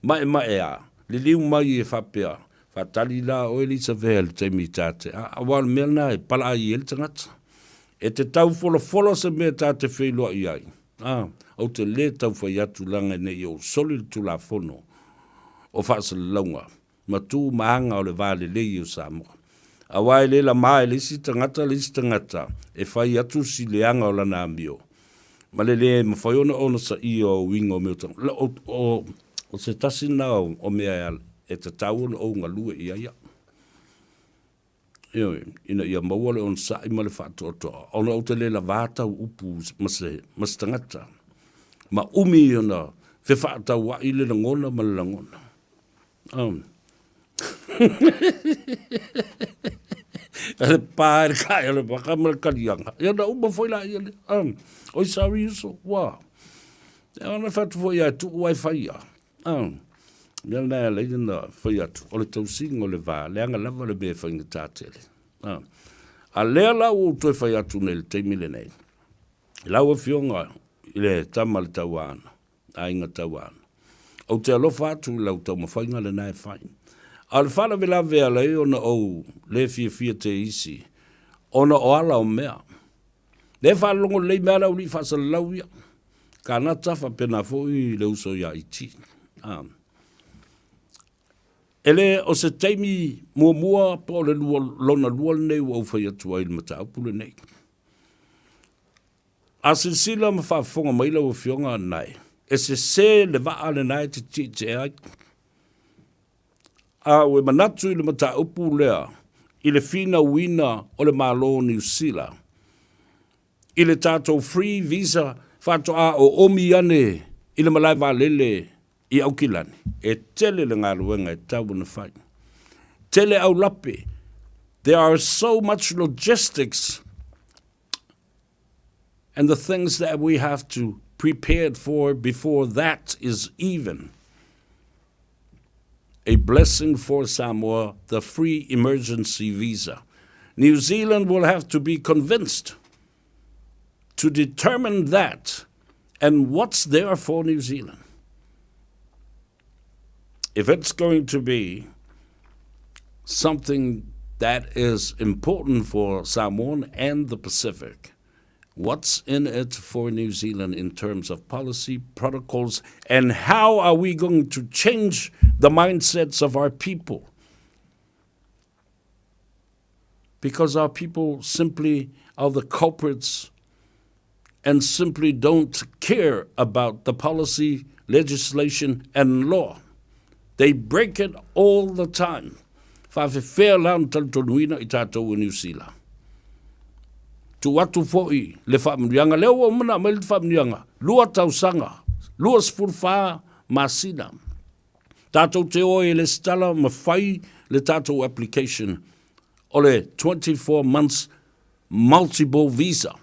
mai a. Le liu mai e whapea. Whatali la o Elisa Vele te mi tate. A wal mea nai pala ai el tangata. E te tau fola se mea tate wheilua I ai. Au te le tau whai atu langa nei o soli tu la fono. O whaasa launga. Ma tu maanga o le vale lei o Samoa. A wai le la mai lisi tangata. E whai atu si leanga o lana amio. Ma le mawhaiona ona sa I o wingo meu tang. O se tasina o mea e te tau o ngalua I aia. Ina ia maua le on sa I ma le whaatoa. Ona o te le la vātau upu mas tangata. Ma umi ona fe whaatau wa I le langona ma le langona. Ale pāre kai ale waka ma le karianga. Ia na uma foi la ia le. Oi sawi iso. Wa. E ona whatu foi ia tu uai whaia. Mea nea leina na whai atu. O le tausinga o le vā. Leanga lava le mea whainga tātele. A lea lau o toi whai atu nei le teimile nei. Lau a fionga I le tama le tauana. A inga tauana. O te alofa atu lau tau mawhainga le nai whai. A le whana me la vea lei ona o le fia te isi. Ona o ala o mea. Le whalongo lei mea lau li whasa lau ia. Ka na tafa pena fōi le uso ia iti. Ele o se teimi mua po le lona lua nei o whai atu ai le mata apule nei. A se sila ma whafonga maila o fionga nai. E se le waa le nai te ai. A we manatu I le mata upu lea. I le fina wina o le malo New Zealand. I le tātou free visa whatoa o omi ane I le malai lele I aukilani. E tele le ngā ruenga e tau na whai. Tele au lape. There are so much logistics and the things that we have to prepare for before that is even. A blessing for Samoa, the free emergency visa. New Zealand will have to be convinced to determine that and what's there for New Zealand. If it's going to be something that is important for Samoan and the Pacific, what's in it for New Zealand in terms of policy, protocols, and how are we going to change the mindsets of our people? Because our people simply are the culprits and simply don't care about the policy, legislation, and law. They break it all the time. Whawhewhea lan taltonuina I tātou New Zealand. Tu watu foi le whamrianga. Leo o muna mai le whamrianga. Lua tausanga. Lua spurwha masina. Tātou te oe le stala ma whai le tātou application o le 24 months multiple visa.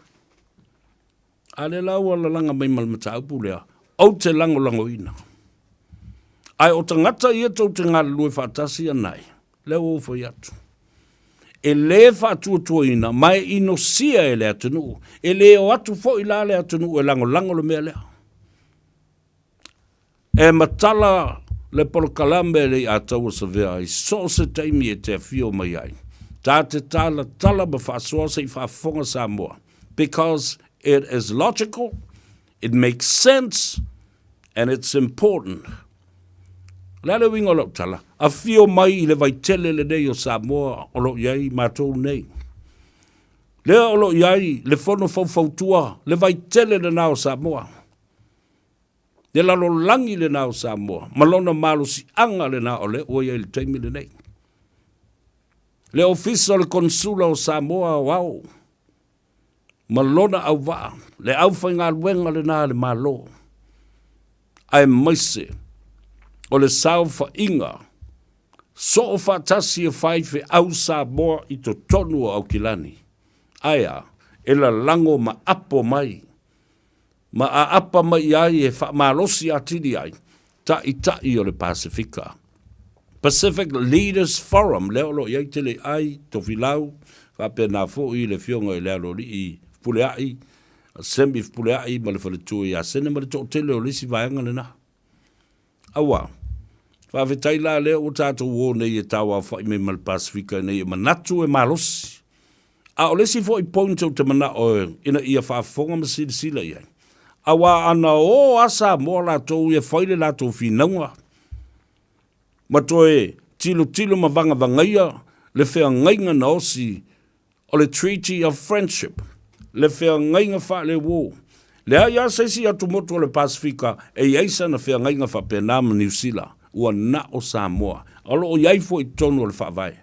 A le lau ala langa mai malmata upu lea. Au te lango ina. Ai o tangata ia tau te ngā lue whatasi anai. Leo o whai atu. E le whātua ina, mai ino sia e le atunu. E le o atu fo I la le atunu e lango le mea lea. E matala le polokalame le atau sa vea I so se taimi e te fio mai ai. Tā te tala ma whasoa se I whafonga Samoa. Because it is logical, it makes sense, and it's important Lale winga lo tala. A fio mai le vai tele le nei o Samoa o lo iai mātou nei. Lea o lo iai le fono fautua le vai tele le nao Samoa. Le lalo langi le nao Samoa. Malona malo si anga le nao le o iai le taimi le nei. Le ofisa le konsula o Samoa wau. Malona au waa. Le au whainga luenga le nao le malo. Ai maise. O le sao whainga. So o whatasi e whai fe au Samoa i to tonu o au kilani. Aia, e la lango ma apo mai. Ma a apa mai ai e wha malosi atiri ai. Ta i o le Pasifika. Pacific Leaders Forum, leo lo iai tele ai, to filau, wha pe na fo i le fionga i leo lo li i puleai, sembi puleai, ma le whale tui a sene, ma le to tele o lisi vaenga le na. Awa, wha vetai la leo o tātou o nei e tawa wha i me ma le Pasifika nei e manatu e malosi. A o lesi fo i pointo te mana o ina ia whaafonga ma sila iai. Awa ana o asa mo la tau e whaile la tau whinaunga. Ma toe tilo ma vanga vangaia le whea ngainga na osi o le Treaty of Friendship. Le whea ngainga wha le wo. Le ai a seisi atu motu o le Pasifika e iaisa na whea ngainga wha penama New Zealand. Ua na o Samoa. Alo o iai fo i tonu o le wha vai.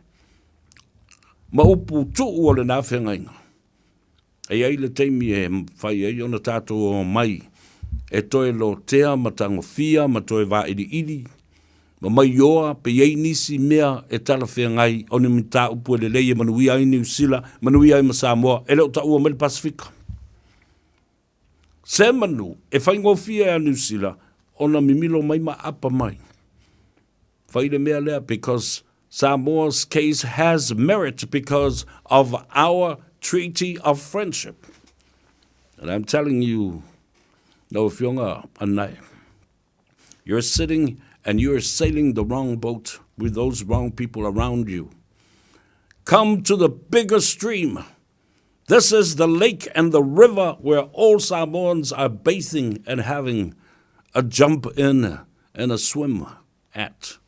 Ma upu tu o le nā whengainga. E ai le teimi e whai ai ona tātou o mai. E toe lo tea ma tango fia, ma toe wā ili. Ma mai oa pe iei nisi mea e tala whengai o ni mita upu e le leie manuia ai New Zealand, manuia ai ma Samoa, e leo ta ua me le Pasifika. Se manu, e whaingo fia a New Zealand, ona mimilo mai ma apa mai. Whai le mea lea, because Samoa's case has merit because of our Treaty of Friendship. And I'm telling you, no whionga anai, you're sitting and you're sailing the wrong boat with those wrong people around you. Come to the bigger stream. This is the lake and the river where all Samoans are bathing and having a jump in and a swim at.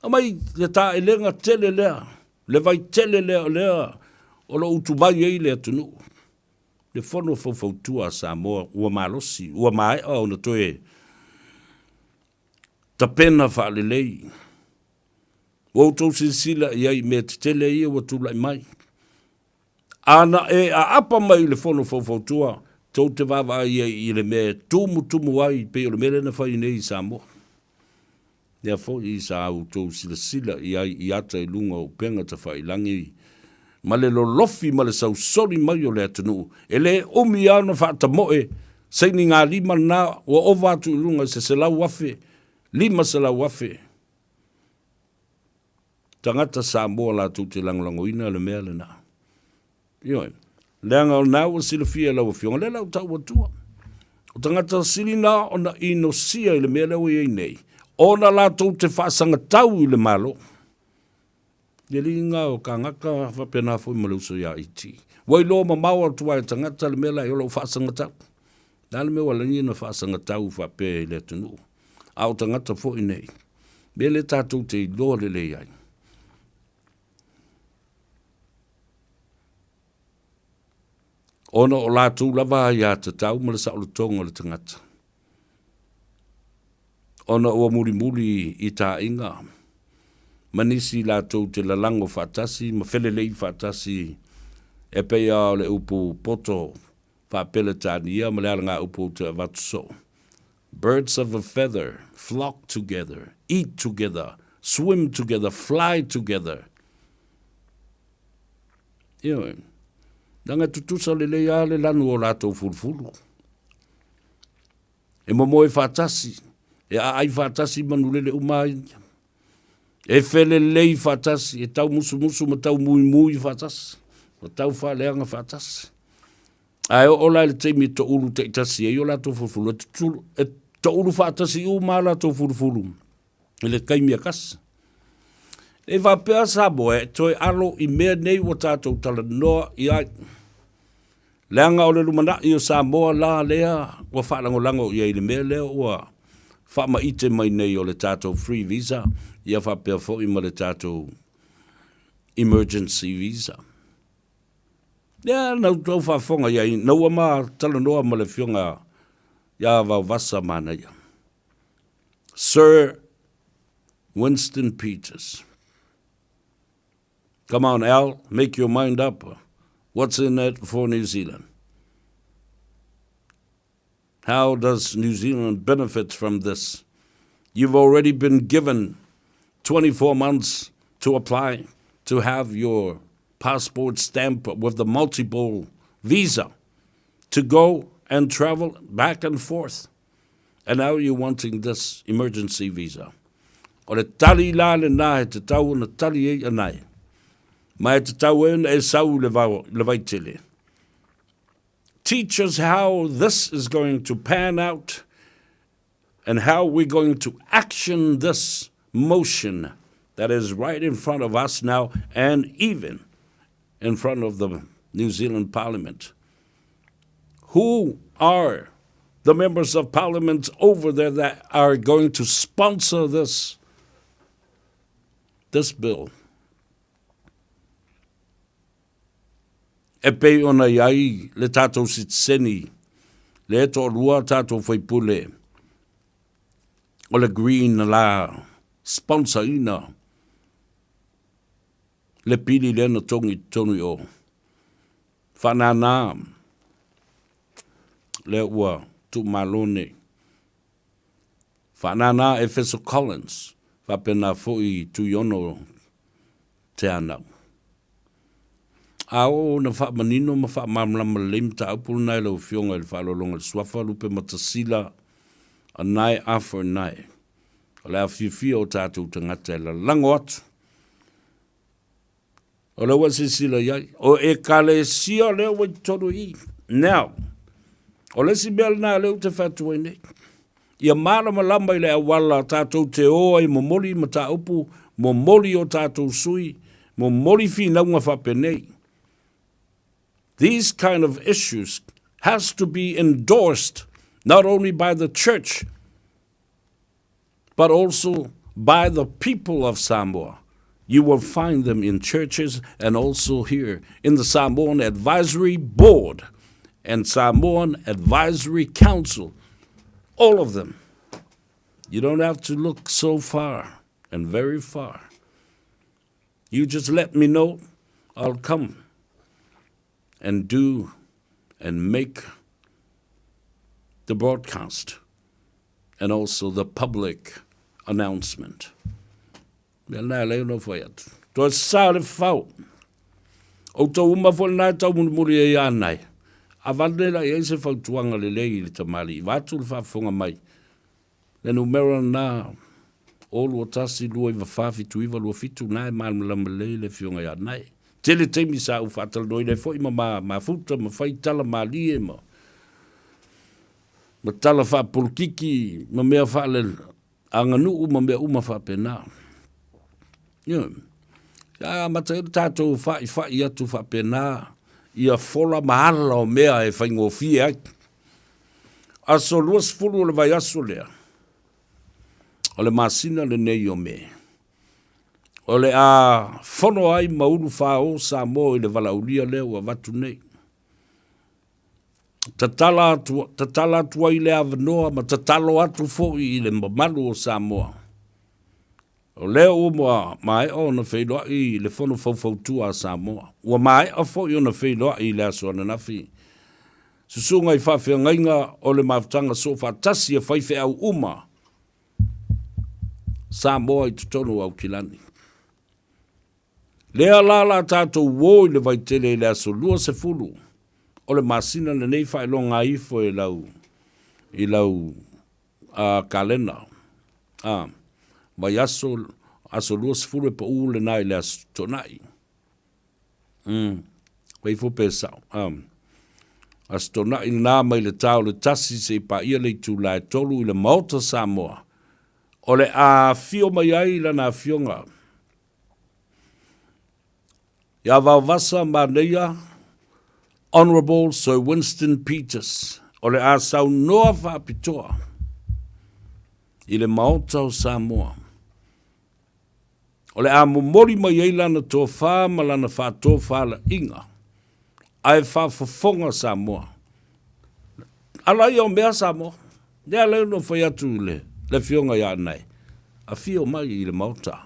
Amai le tā e lenga tele lea, le vai tele lea, o lo utubai ei lea tunu. Le whono whautua Samoa, ua malosi, ua mai o na toe. Ta pena wha le lei. Ua utou sila iai me te tele ia ua tūlai mai. Ana e a apa mai le whono whautua, tau te wawa iai i le me tumu ai, pe o le mere na whai nei Samoa. Nea fo i sa au tau sila i ata i lunga o penga ta whai langi. Ma le lo lofi ma le sau sori mai o le atanu. E le umi ana whaata moe. Seini ngā lima na o ovatu i lunga se lau wafe. Lima se lau wafe. Tangata Samoa la tu te langlango ina le mea le na. Ioe. Leanga o nau o sila fia lau fionga. Le lau tau atua. O tangata sili na o na ino sia i le mea lau i nei. Ona la tau te whaasanga tau i le malo. Le ringa o ka ngaka whapena fo i maluso ia iti. Wai loa ma maua tuwa e tangata le mela i ola o whaasanga tau. Nāle me wala nina whaasanga tau whape i le tunu. Au tangata fo i nei. Mele tātou te i loa le le ai. Ona o lātou lava ia te tau ma le saolo tonga le tangata. Ona ua muri i tā inga. Manisi lātou te lalango whatasi, ma whelelei whatasi, e pea o le upu poto, whapele tānia, ma lea ngā upu te avatuso. Birds of a feather, flock together, eat together, swim together, fly together. Ioe, nanga tutusa le lea le lanu o lātou fulfulu. E momoe whatasi, e ai whatasi manulele umai. E fele lei whatasi, e tau musu ma tau mui whatasi. O tau whaleanga whatasi. Ai o lai le teimi to ulu te itasi, e o la to fulfulu. E to ulu whatasi u ma la to fulfulu. E le kaimia kasi. E whapea Samoa, e toi alo i mea nei o tātou tala noa i ai. Leanga o le lumana i o Samoa la lea, o whalango lango i ai le mea lea o whamaite mai nei o le tātou free visa, ia whapea fo ima le tātou emergency visa. Ia, nau tau whafonga iai, nau ama tala noa ma le fionga ia vau vasa mana ia. Sir Winston Peters. Come on, Al, make your mind up. What's in it for New Zealand? How does New Zealand benefit from this? You've already been given 24 months to apply to have your passport stamp with the multiple visa to go and travel back and forth. And now you're wanting this emergency visa. O le tali la le nā he te tau na tali e anai. Mai te tau e e sau le vaitele. Teach us how this is going to pan out and how we're going to action this motion that is right in front of us now and even in front of the New Zealand Parliament. Who are the members of Parliament over there that are going to sponsor this bill? E pei ona iai le tātou sitseni, le eto rua tātou whaipule, o le green la sponsor ina, le pili le na tongi tonu o. Whanana, le ua tu malone. Whanana e Feso Collins, whapena fui tu yono te anau. Ao na wha manino ma wha mamlama lim ta upul nai lau fionga il whalolonga le swafa lupe matasila a nai afo nai. O le a fifi o tātou tangata la lango atu. O le wasi sila iai. O e kale sia leo wai toru i. Now, o le si bel na leo te whatua nei. Ia mara malamba i le awala tātou te oa i momoli ma tā upu, momoli o tātou sui, momoli fi naunga whapenei. These kind of issues has to be endorsed not only by the church, but also by the people of Samoa. You will find them in churches and also here in the Samoan Advisory Board and Samoan Advisory Council. All of them. You don't have to look so far and very far. You just let me know, I'll come and do and make the broadcast and also the public announcement. Nā leo no whai atu. Toa sāre whau. O tau uma whole nai tau muri e anai. A vandela e se whau tuanga le lei le tamari. Vātu le whaafonga mai. Le numera nā. Olu o tasi lua iwa whaafi tu iwa lua fitu nai malama lei le fionga e anai. Tele teimi sa u whātala doi le fo ima ma futa ma whai tala ma lie ma. Ma tala wha polkiki ma mea wha le anganu ma mea uma wha pena. Yeah. Ya mata tātou whai atu wha pena. Ia fola mahala o mea e whaingo fia. Aso luas fulu le vai aso lea. O le masina le nei o mea. O le a whono ai mauru whao Samoa i le walaulia leo a watu nei. Tatala atua i le avanoa ma tatalo atu fo i le mamalu o Samoa. O leo o mua mai o na whailoa i le whono whauwhautua a Samoa. Ua mai o fo i o na whailoa i le aso na nafi. Susunga i whawhia ngainga o le mawtanga so whatasi a whaiwhi au uma. Samoa i tutonu au kilani. Lea lala tātou wō i le vaitele i le aso lua se fulu. O le masina na nei whailonga ifo i lau kalena. Vai aso lua se fulu e pa ule nai le aso tonai. Vai fo pesau. Aso tonai nā mai le tau le tasi se pa ia le tu lai tolu i le mauta Samoa. O le a fio mai ai lana a fionga. Ia vasa maneia, Honourable Sir Winston Peters, o le a sau noa whaapitoa. I le maota o Samoa. O le a momori mai ei lana tō whā ma lana whā tō whā la inga. Ai whā whafonga Samoa. Ala i o mea Samoa. Nea leo no whai atu le whionga ia nei. A whio mai I le maota.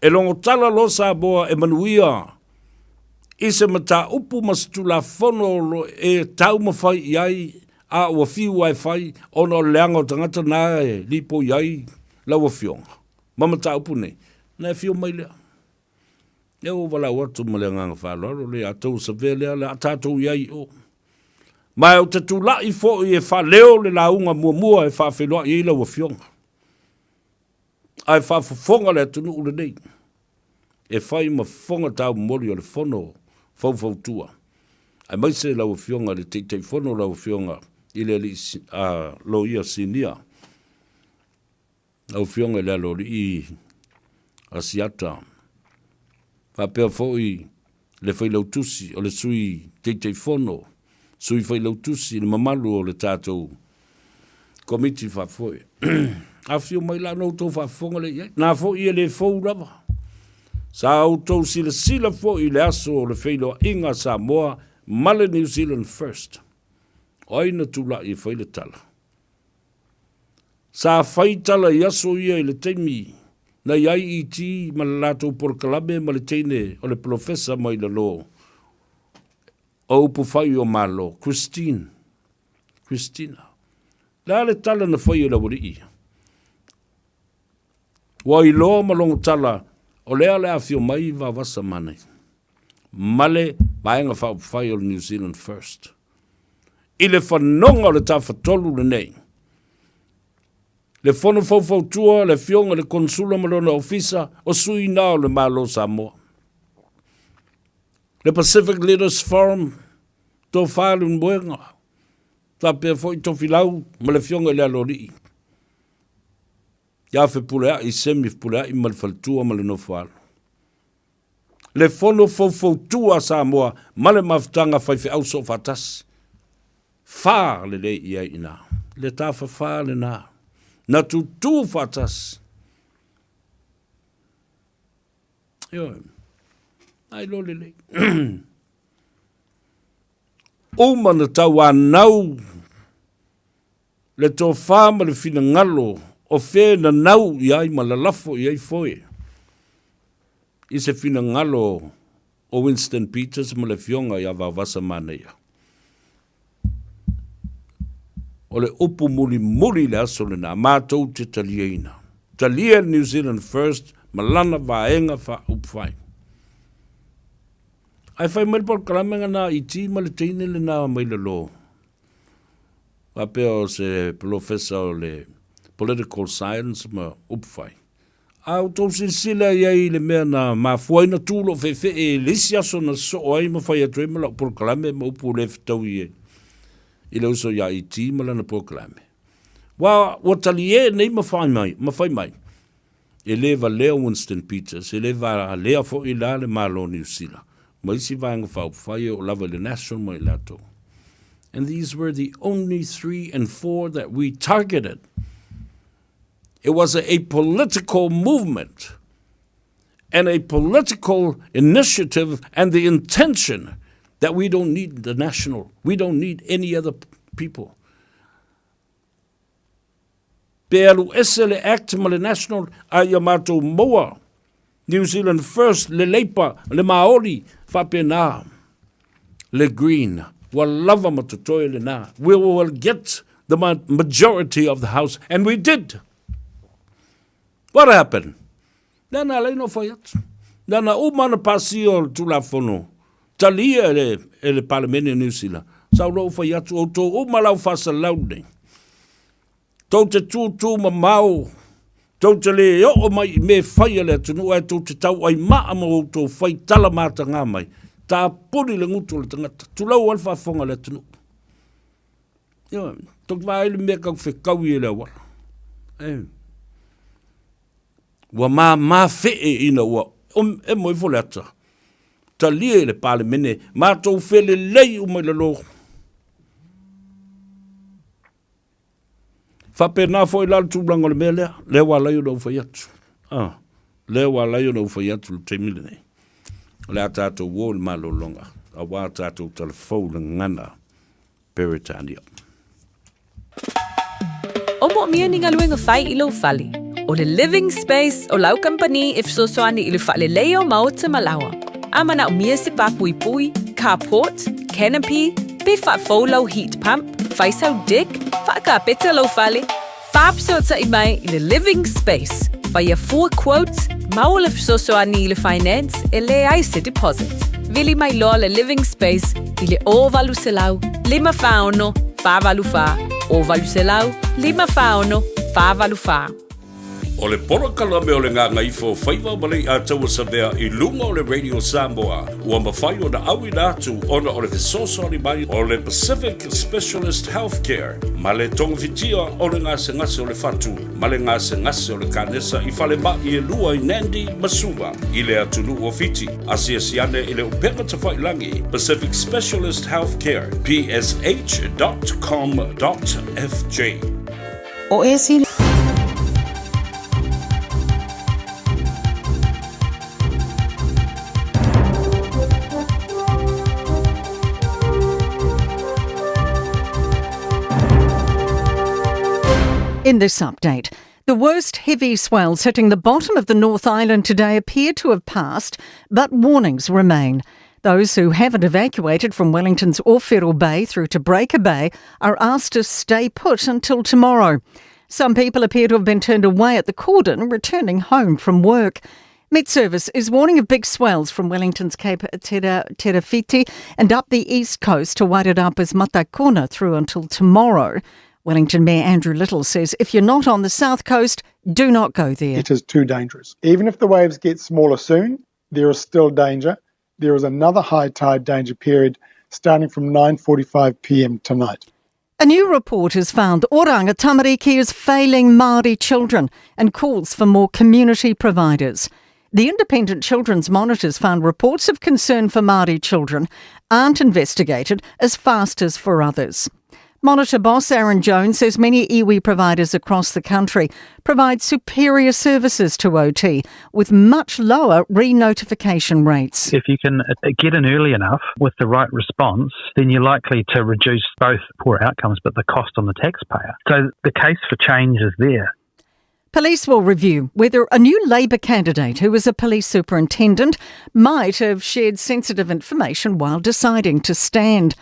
E longo tala lo Samoa e manuia. I se mata upu masitula whono lo e tau mawhai iai a ua whiu ai whai ono leanga o tangata nā e lipo iai la ua whionga. Mamata upu nei. Nea whio mai lea. E o wala watu ma lea nganga whalaro le a tau sa velea le a tātou iai o. Mai o te tula I fo I e wha leo le launga mua e wha whenua I la ua whionga. Ai wha whafonga le tunu ule nei. E whai ma whonga tau mori o le whono fau tua. Ai mai se lau whionga le te whono lau whionga I le li lo ia sinia. Lau whionga le alo I asiata. Wha pēr fōi le whai lau tusi o le sui te whono. Sui whai lau tusi le mamalu o le tātou komiti wha fōi. A whio mai la no tō wha whonga le iai. Nā fōi e le fōu rava. Sa autou sila fo I le aso o le whailo inga Samoa, male New Zealand first. Oina tula I whaile tala. Sa whaitala I aso ia I le teimi, na iai I ti ma le lato por kalame ma le teine o le profesa mai le lo. O upu whai o malo, Christina. La le tala na whai o la wari I. Wa I loa malongo tala, o lea lea whio mai wa wasa manei. Male vaenga whai o New Zealand first. I le whanonga le ta whatolu le nei. Le whono whau tua, le whionga le konsula malona ofisa, o sui nao le malo Samoa. Le Pacific Leaders Forum, tō whālu mbuenga. Tā pēr fo I tō whilau, ma le whionga le alori. Ia fe pulea I semi pulea I mal faltua ma le no whaalo. Le whono fau tua Samoa, ma le maftanga whai whi au so whatas. Wha le le ia ina. Le tāwha wha le nā. Na tu whatas. Yo, ai lo le le. O mana tau anau. Le tō wha ma le whina ngalo. O whē na nau iai ma la lafo iai foe. I se whina ngalo o Winston Peters ma le whionga ia wawasa manea. O le upu muri le aso le nā mātou te talieina. Talia New Zealand first, ma lana vaenga wha upwhai. Ai whai mai por kalamenga nā I ti ma le teine le nā mai le lo. Wapea o se professor o le political science ma upwhai. Au tau sila iai le mea na mafuaina tūlo whewhe e lisi aso na so ai ma whai atu e ma lau proklame ma upu le whetau i e. I le uso ia I ti ma lana proklame. Wa tali e nei ma whai mai. E lewa leo Winston Peters, e lewa lea fo I la le malo New Zealand. Ma isi vaenga whau whai o lava le national mai lato. And these were the only 3 and 4 that we targeted. It was a political movement and a political initiative and the intention that we don't need the national. We don't need any other people. Pealu ese le act ma le national a yamato moa. New Zealand first, le leipa, le maori, whapena, le green. Wa lava matotoe le na. We will get the majority of the house. And we did. What happened? Nana leino whaiat. Nana umana pasio tulafono. Talia le Parlamento New Zealand. Sau lau whaiatu o tō umalau whasa launei. Tau te tū ma mau. Tau te le o mai me whaia le tunu ai tau te tau ai maa ma o tō whai talamata ngā mai. Tā puri le ngutu le tangata. Tulau alfa whonga le tunu. Tok vai le mea kau whekau I le wala. Wa ma fee ina wa e moi volata. Ta lie le Parlamento ma tau fele lei o mai le lo. Whapena fo I lal tūlanga le mea lea wala i rau whai atu. Lea wala i rau whai atu le te mili nei. Lea tātou wō le malo longa. A wā tātou telefou le ngana Peritania. O mo mia ni ngaluenga whai I lo whali. O le living space o lau company if so soani I le whale leo mau te malawa. Amana o mia se pa pui pui, carport, canopy, pe wha fōlau heat pump, whaisau dick, whaka peta lo whale. Whaapsota I mai I le living space. Whaia 4 quotes, mau le so soani I le finance, e le ai se deposit. Vili mai loa le living space I le o valu se lau, 5 whaono, 5 valu wha. O valu se lau, 5 whaono, 5 valu wha. O le porokala me o le Gagaifo Faiva malei a taua savea I lunga o le Radio Samoa ua mawhai o na awi nātu ona o le fesosori mai o le Pacific Specialist Healthcare ma le tonga fitia o le ngase ngase o le fatu ma le ngase ngase o le kanesa I whale mai e lua I Nandi Masuva I le atunu o fiti asia siane I le upeka tawhailangi Pacific Specialist Healthcare psh.com.fj O e si In this update, the worst heavy swells hitting the bottom of the North Island today appear to have passed, but warnings remain. Those who haven't evacuated from Wellington's Ōwhero Bay through to Breaker Bay are asked to stay put until tomorrow. Some people appear to have been turned away at the cordon, returning home from work. Met Service is warning of big swells from Wellington's Cape Terafiti and up the east coast to Wairarapa's Matakona through until tomorrow. Wellington Mayor Andrew Little says if you're not on the south coast, do not go there. It is too dangerous. Even if the waves get smaller soon, there is still danger. There is another high tide danger period starting from 9:45 p.m. tonight. A new report has found Oranga Tamariki is failing Māori children and calls for more community providers. The Independent Children's Monitors found reports of concern for Māori children aren't investigated as fast as for others. Monitor boss Aaron Jones says many iwi providers across the country provide superior services to OT with much lower re-notification rates. If you can get in early enough with the right response, then you're likely to reduce both poor outcomes but the cost on the taxpayer. So the case for change is there. Police will review whether a new Labour candidate who is a police superintendent might have shared sensitive information while deciding to stand.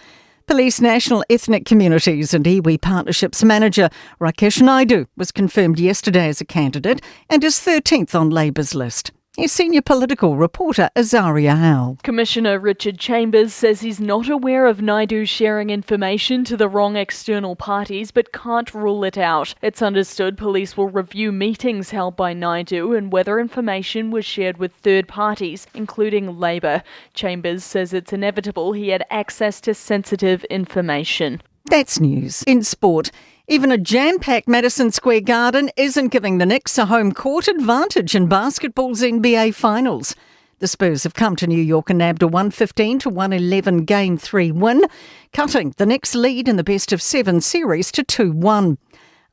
Police National Ethnic Communities and Iwi Partnerships Manager Rakesh Naidu was confirmed yesterday as a candidate and is 13th on Labour's list. Here's senior political reporter Azaria Howell. Commissioner Richard Chambers says he's not aware of Naidu sharing information to the wrong external parties but can't rule it out. It's understood police will review meetings held by Naidu and whether information was shared with third parties, including Labour. Chambers says it's inevitable he had access to sensitive information. That's news. In sport, even a jam-packed Madison Square Garden isn't giving the Knicks a home court advantage in basketball's NBA Finals. The Spurs have come to New York and nabbed a 115-111 Game 3 win, cutting the Knicks' lead in the best-of-7 series to 2-1.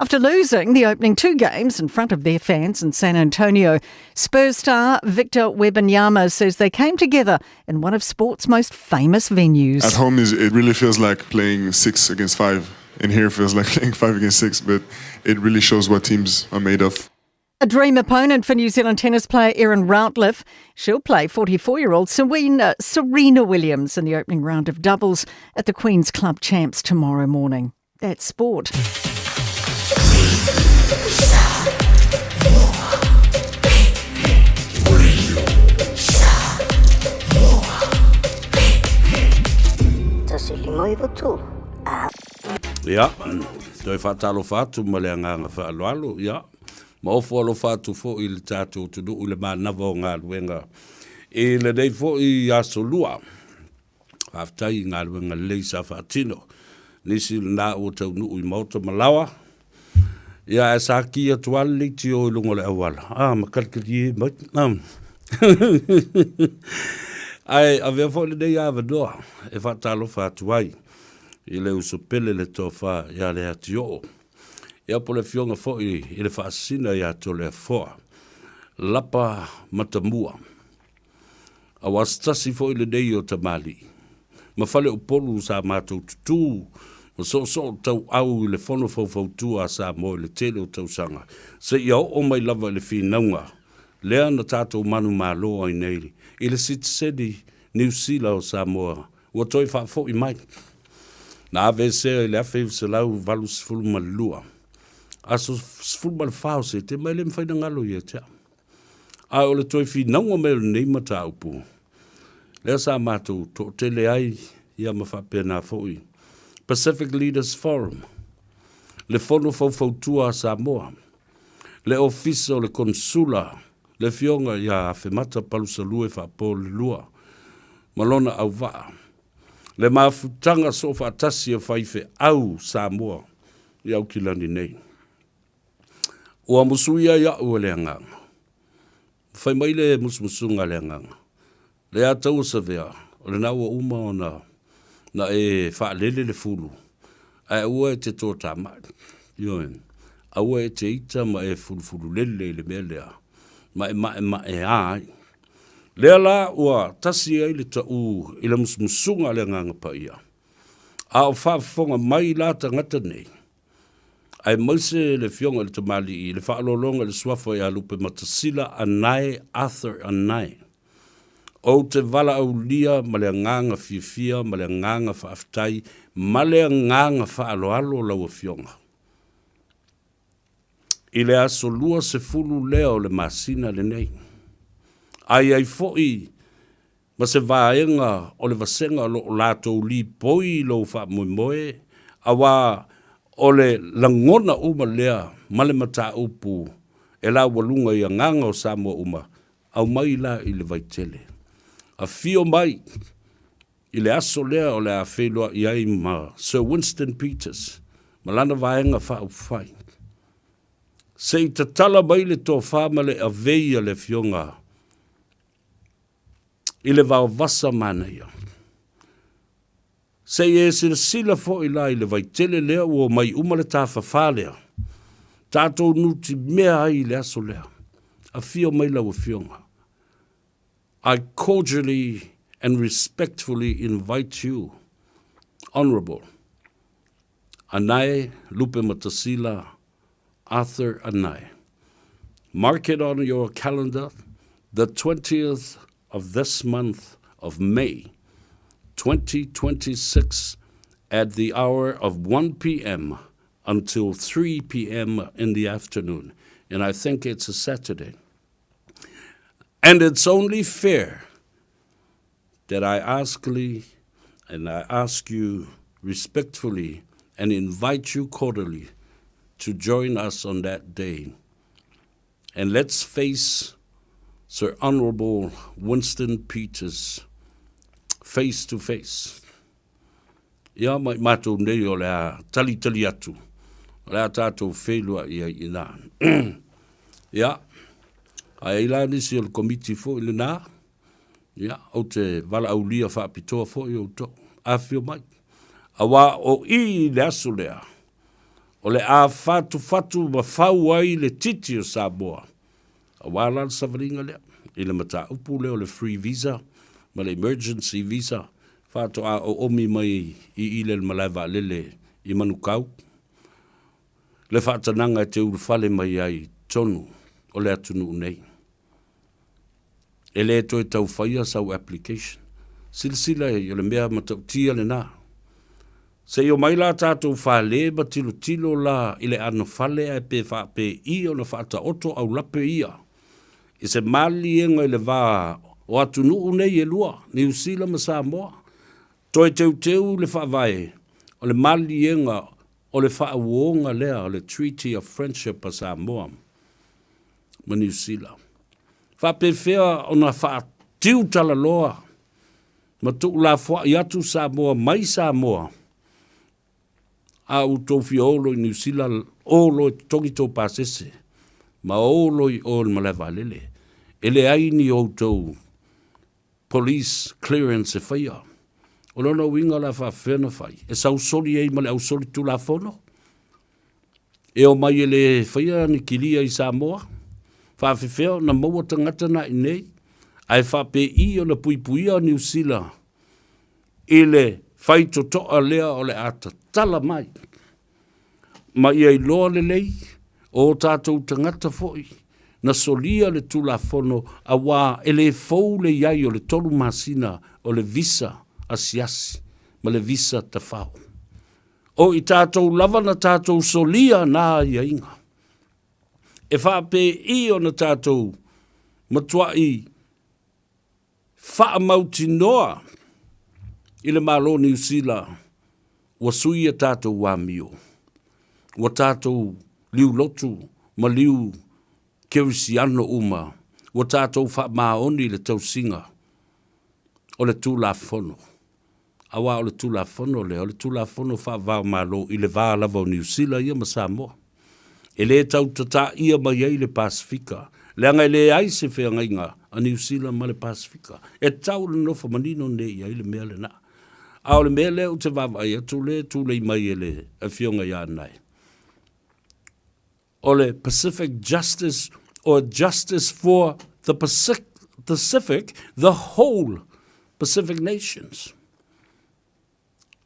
After losing the opening 2 games in front of their fans in San Antonio, Spurs star Victor Wembanyama says they came together in one of sport's most famous venues. At home, it really feels like playing 6 against 5. And here it feels like playing 5 against 6, but it really shows what teams are made of. A dream opponent for New Zealand tennis player Erin Routliffe. She'll play 44-year-old Serena Williams in the opening round of doubles at the Queen's Club Champs tomorrow morning. That's sport. Ja, toi whatalo whātu ma le nganga whaaloalo, ja. Ma ofo alo whātu fo I le tātou tunu ule mā nawa o ngā luenga. E le nei fo I aso lua. Haftai ngā luenga leisa whaatino. Nisi le nā o tau nuu I mauta malawa. Ia e sā kia tuale le ti o ilungo le awala. Makalkali e mai. Ai, a vea fo le nei a vanoa. E whaatalo whātu ai. I le uso pele le tofa ia le ati o. Ia po le fionga fo i le whaasina ia to le foa. Lapa matamua. A wastasi fo i le dei o tamali. Ma fale upolu sa mātou tutu. Ma so tau au i le fono fau tua sa mo i le tele o tau sanga. Se ia o mai lava i le whinaunga. Lea na tātou manu mālo ai neiri. I le sitisedi New Zealand o Samoa. Ua toi whaafo i mai. Na ave se i le awhi se lau valu sifulu malua. Aso sifulu malfao se te mai le mwhaina ngalo i a tea. A o le toi whinaunga me le neima tā upu. Lea sa mātou to tele ai ia mawhapea nā fōi. Pacific Leaders Forum. Le fono fau tua Samoa. Le ofisa o le konsula. Le fionga ia whemata palusa lue whapo le lua. Malona au waa. Le mafutanga so whaatasi a whaife au Samoa. I au kilani nei. Ua musuia ia ua le anganga. Whai mai le musmusunga le anganga. Le atau sa vea. O le naua uma o na e whaalele le fulu. A ua e te tō tamai. Ioen. A ua e te ita ma e fulu lele le mea lea. Ma e ai. Lea la ua tasi ai le tau i le musmusunga le nganga pa ia. A o whaafonga mai la ta ngata nei. Ai mause le fionga le tamali i le whaalolonga le suafo i alupe matasila anai Arthur anai. O te vala au lia ma le nganga fia ma le nganga whaaftai ma le nganga whaaloalo lau fionga. I le aso lua se fulu leo le masina le nei. Ai foi ma se vaenga o le vasenga lo lato li poi lo fa moe awa o le langona uma lea ma le mata upu e la walunga i nganga o Samoa uma au mai la i le vaitele. A fio mai i le aso lea o le a whelua i ai ma Sir Winston Peters ma lana vaenga wha ufai. Se i tatala mai le tō whamale a veia le fionga i le vau vasa mana ia. Se e sila fo i la i le vaitele lea o mai umale tā whawhalea. Tātou nuti mea ai le aso lea. A fio mai lau fionga. I cordially and respectfully invite you, Honourable Anai Lupe Matasila Arthur Anai. Mark it on your calendar, the 20th of this month of May, 2026, at the hour of 1 p.m. until 3 p.m. in the afternoon. And I think it's a Saturday. And it's only fair that I ask you respectfully and invite you cordially to join us on that day. And let's face Sir Honourable Winston Peters face to face. Ia mai mātou nei o lea tali atu. O lea tātou whelua ia ina. Ia. Ai ila nisi o le komiti fo i le nā. Ia, o te wala au lia whaapitoa fo i o to. A whio mai. Awa o i le aso lea. O le a fatu ma whau ai le titi o Samoa. Awa lan savaringa lea. I le mata upu leo le free visa. Ma le emergency visa. Whato a o omi mai i le malaiva lele i manukau. Le whaatananga te urufale mai ai tonu o le atunu nei. E le toi tau whaia sau application. Silsila e le mea matau tia le nā. Se i o mai la tātou whale ba tilo la i le ano whale e pe whape i o na whaata oto au lape ia. I se mali enga i le wā o atunu nei e lua, New Zealand ma Samoa. Toi teu le whaavae o le mali enga o le whaawonga lea o le Treaty of Friendship a Samoa ma New Zealand. Whapewhea o na whaatiu tala loa ma tuk la fwa i atu Samoa mai Samoa. A utofi olo i New Zealand olo i tongi tō pasese ma olo i ol malewa lele. Ele aini o tō police clearance e whaia. O lono winga la wha whena whai. E sau soli ei ma le au soli tu la whono. E o mai le whaia ni kilia I Samoa. Whawhiwheo na maua tangata na inei. Ai whape I o na puipuia o New Zealand. I le whai totoa lea o le ata tala mai. Ma ia I loa le lei. O tātou tangata foi. Na solia le tulafono a wā e le fou le iai o le tolu masina o le visa a siasi. Ma le visa ta whao. O I tātou lava na tātou solia nā ia inga. E whape I o na tātou matua I wha mauti noa I le malo New Zealand wa sui a tātou wāmio. Wa tātou liu lotu ma liu kerisiano uma. Wa tātou wha maoni le tausinga o le tūlafono. Awa o le tūlafono le, o le tūlafono wha vau malo I le vā lava o New Zealand ia ma Samoa. E le tau tata ia mai ai le Pasifika. Le anga le ai se whea ngainga a New Zealand ma le Pasifika. E tau le nofa manino ne ia I le mea le na. A o le mea le o te vava ia tu le I mai e le a whionga ia nai. O le Pacific Justice or Justice for the Pacific, the whole Pacific nations.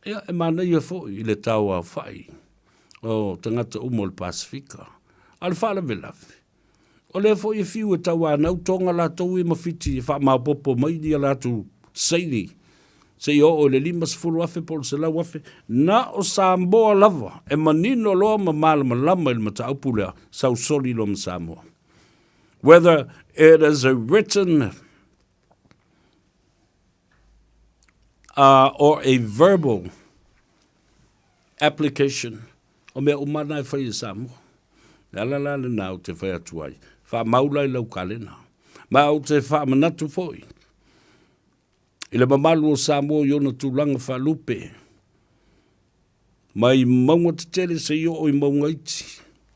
Ia e mana ia fo I le tau a whai. O tangata umo le Pasifika. Al wha la velawe. O le fo I fiu e tau anau tonga la tau I mawhiti e wha maopopo mai dia la tu seini. Se o le limas fulu afe pol se lau afe. Na o Samoa lava. E manino loa ma malama lama il mata upulea. Sau soli lo ma Samoa. Whether it is a written or a verbal application. O mea umana e whai Samoa. La le nao te whai atuai. Wha maulai lau kalena. Ma au te wha manatu foi. I le mamalu o Samoa I ona tūlanga whalupe. Mai maunga te tere se I o I maunga iti.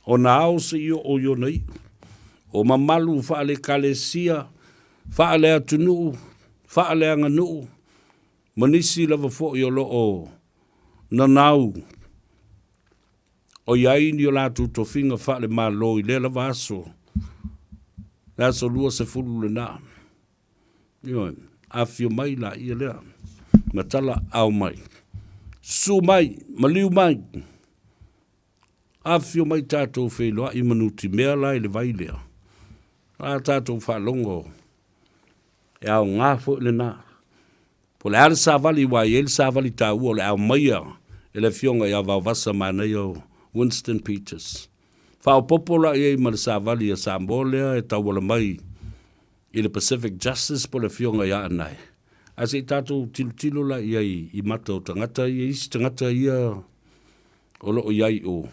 O na ao se I o iona I. O mamalu whaale kalesia. Whaale atunu. Whaale anganu. Manisi lava fo I o lo o nanau. O iai ni o lātu to whinga whaale malo I le lava aso. Aso lua se fulu le nā. Ioi. A fio mai la ia lea. Matala au mai. Su mai, maliu mai. A fio mai tātou wheloa I manuti mea lai le vai lea. A tātou whalongo. E au ngā fo le nā. Po le ale sa vali wai, ele sa vali tā ua le au maia. E le fionga ia vau vasa mana o Winston Peters. Whao popola I ma le sa vali a Sambolea e tau wala mai. I le Pacific Justice po le fionga ia anai. A se tātou tilo la ia I mata o tangata ia isi tangata ia o lo o iai o.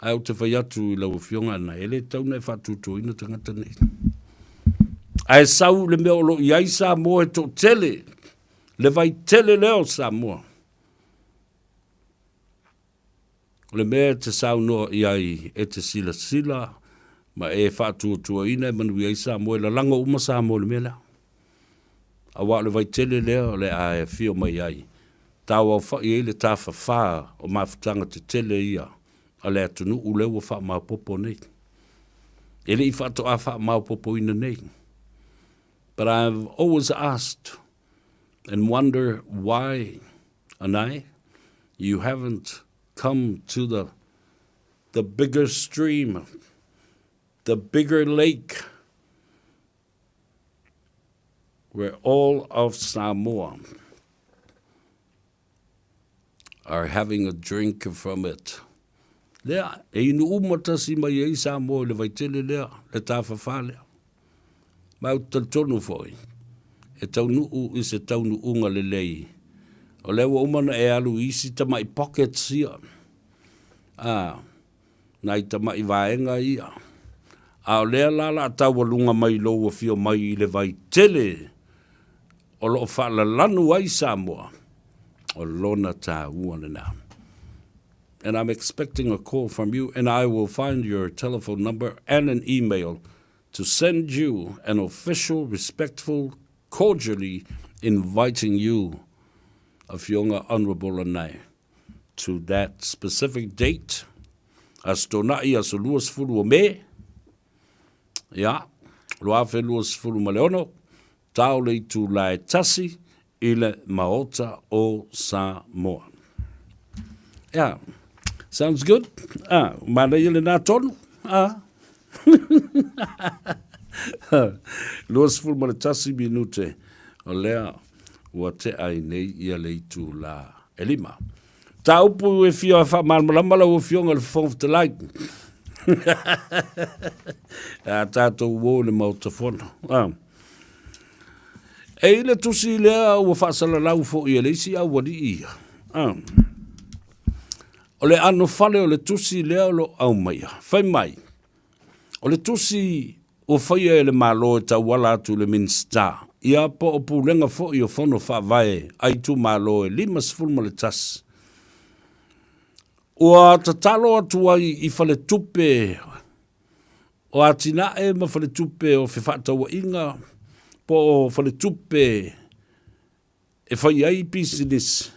Ai o te whai atu I lau fionga anai. Ele tau nei whatuto ina tangata nei. Ai sau le mea o lo iai Samoa e to tele. Le vai tele leo Samoa. Le mea te sau noa iai e te sila sila. Ma e whātua ina e manu i Samoa la langa uma Samoa le mea. A wā le vai tele lea le a e fio mai ai. Tau au whai e le tā whawha o mawhitanga te tele ia. A le atunu u leo wha maupopo nei. E le I whātua wha maupopo ina nei. But I've always asked and wonder why, Anai, you haven't come to the bigger stream, the bigger lake, where all of Samoa are having a drink from it. Lea, e inu umata si mai e Samoa le vaitele lea, le tāwhawha lea. Mau taltonu foi. E taunu I se taunu unga le lei. O lewa umana e alu isi tamai pockets ia. Nai tamai vaenga ia. A o lea lala tawa lunga mai loa fio mai le vai tele. O loo whala lanu ai Samoa. O lona tā uana nā. And I'm expecting a call from you, and I will find your telephone number and an email to send you an official, respectful, cordially inviting you, a Whionga Honourable Anai, to that specific date. As tonai as luas fulu o me. Ia, loa fe luas fulu ma leono. Tau le tu lai tasi i le maota o Samoa. Yeah, sounds good. Mana i le nā tonu. Luas fulu ma le tasi minute o lea ua te ai nei ia le tu la elima. Ta upu e fio fa malmalama o fionga le fong te like. Ta to wo le mautafona. E le tusi lea ua whaasala lau fo i leisi au wadi ia. O le ano fale o le tusi lea lo au maia. Fai mai. O le tusi o whaia e le malo e tau wala atu le minsta. Ia po o pulenga fo i o fono wha vai ai tu malo e 5 ma le tas. Ua tatalo atu ai i whale tupe o atina e ma whale tupe o whiwhata wa inga po o whale tupe e whai ai business.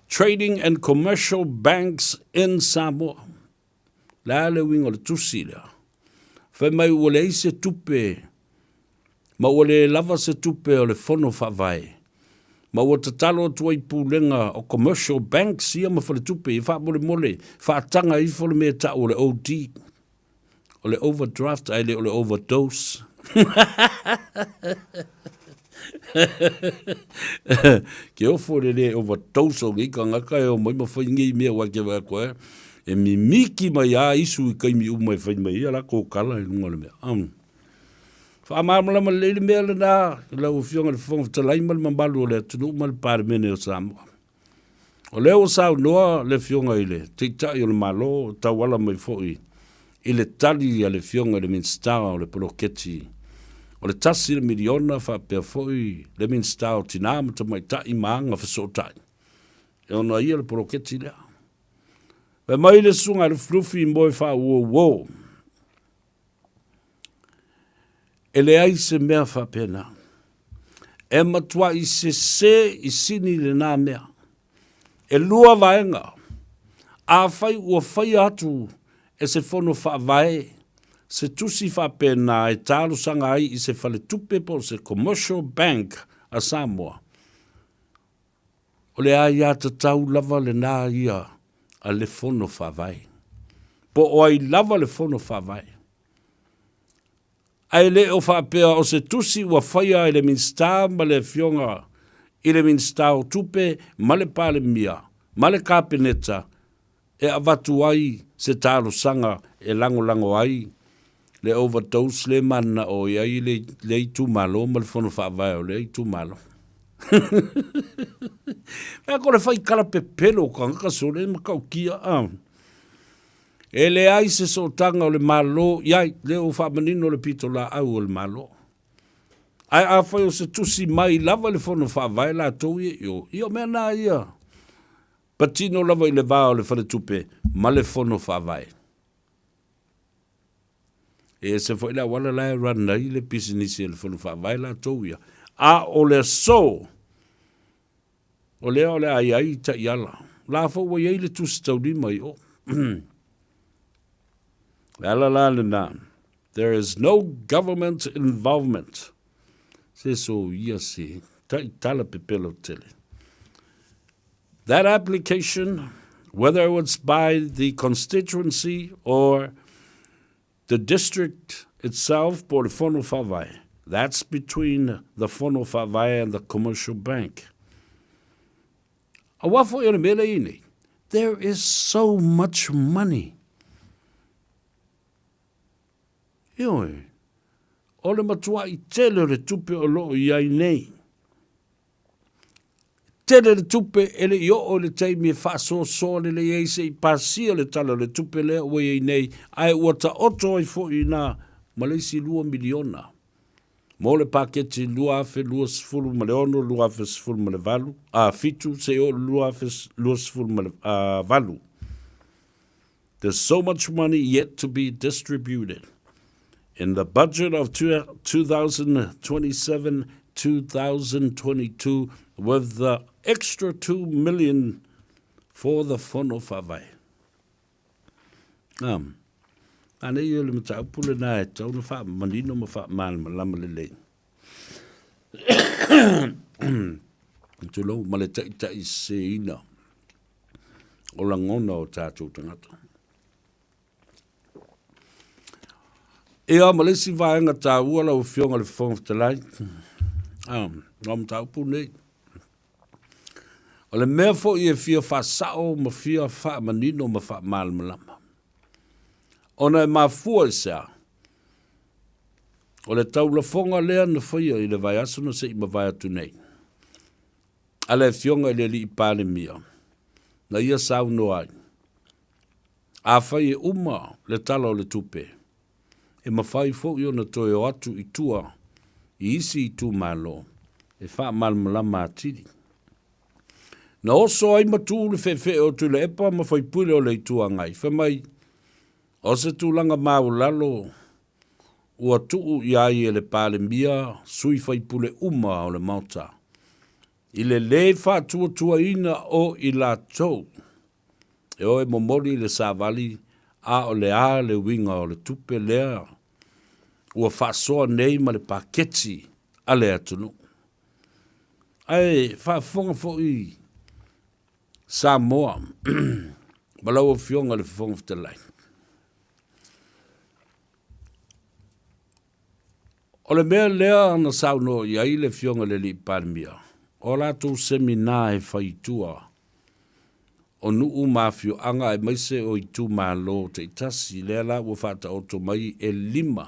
Trading and commercial banks in Samoa. La le winga le tusi lea. Whai mai ua le ise tupe ma ua le lava se tupe o le fono whawai. Ma ua tatalo atu ai pūlenga o commercial banks ia ma whale tupe i whaamole mole whaatanga i whole mea ta o le OD. O le overdraft ai le o le overdose. Ke ofo le overdose o ngika ngaka e o mai ma whaingi mea wake wako e mi miki mai a isu i kaimi umai whain mai ia la ko kala i lunga le mea. Whaamāmalama leile mea le nā, lau fionga le whonga talai mal mambalu o le tunu mal pāre mene o Samoa. O leo sao noa le fionga i le, te tai o le malo, tau wala mai fōi, i le tali a le fionga le minstara o le poloketi. O le tasi le miliona whapea fōi, le minstara o tinama ta mai tai maanga whasotai. E ona ia le poloketi lea. Ve mai le sunga le flufi moi wha uo. E le ai se mea whapena. E matua i se i sini le nā mea. E lua vaenga. A whai ua whai atu e se whono whaavae. Se tusi whapena e tālu sanga ai i se whale tupe po se commercial bank a Samoa. O le ai ata tau lava le nā ia a le whono whaavae. Po o ai lava le whono whaavae. Ai le o whapea o se tusi ua whaia i le minsta ma le fionga i le minsta o tupe ma le pale mia, ma le kapeneta e avatu ai se talo sanga e lango ai le overdose le mana o iai le itu malo ma le fono whaavai o le itu malo. Ea kore whai kala pepelo ka ngaka so le makau kia E le ai se sotanga o le malo, iai, le o whamanino le pito la au o le malo. Ai a whai o se tusi mai lava le fono whaavai la tau Io mea nā ia. Patino lava i le vā o le whare tupe, ma le fono whaavai. E se whai la wala lai rana i le pisinisi le fono whaavai la tau A o le so, o le ai ta iala. La whau wa iai le tusi tau di mai o. There is no government involvement. Se so yasi tala pepelo tele. That application, whether it was by the constituency or the district itself, por fono whawai, that's between the fono whawai and the commercial bank. Awafo yana mele ini. There is so much money. Ioi, o le matua I tele le tupe o loo iai nei. Tele le tupe ele I o le teimi e whaso so le eise I pasia le tala le tupe le o iai nei. Ai wata oto I fo I nā Malesi 2 miliona. Mo le paketi lua afe lua sifuru ma le ono, lua afe sifuru ma le valu. Fitu se o lua afe lua sifuru ma le valu. There's so much money yet to be distributed. In the budget of 2027-2022, with the extra $2 million for the fono whawai. Ane i ole mata upule na e tau na wha manino ma wha malama lama lelei. Tulo male tai se ina. O la ngona o tātou tangata. Ea malesi vaenga tā uala o fionga le whonga talai. Ngam tā upu nei. O le mea fo i e fia wha sao ma fia wha manino ma wha malama lama. Ona e mafua i sea. O le tau la whonga lea na whaia i le vai asuna se i ma vai atu nei. A le fionga i le li i pāle mia. Na ia sau no ai. A whai e uma le tala o le tupe. E mawhai fo i ona toi o atu i tua. I isi i tu malo. E wha malmalama atiri. Na oso ai matu le whewhe o tu le epa ma whai pule o le i tua ngai. Whamai, o se tūlanga mau lalo. Ua tuu i ai e le pāle mia. Sui whai pule uma o le mauta. I le whātua tua ina o i la tau. E oe momori le sāvali a o le a le winga o le tupe lea. Ua whāsoa nei ma le paketi a le atunu. Ai, whāfonga fo i Samoa. Malau o fionga le whonga ftalai. O le mea lea na sauno i ai le fionga le li parmia. O lato semina e whaitua. O nuu mafio anga e maise o i tu malo te itasi lea la ua whata oto mai e 5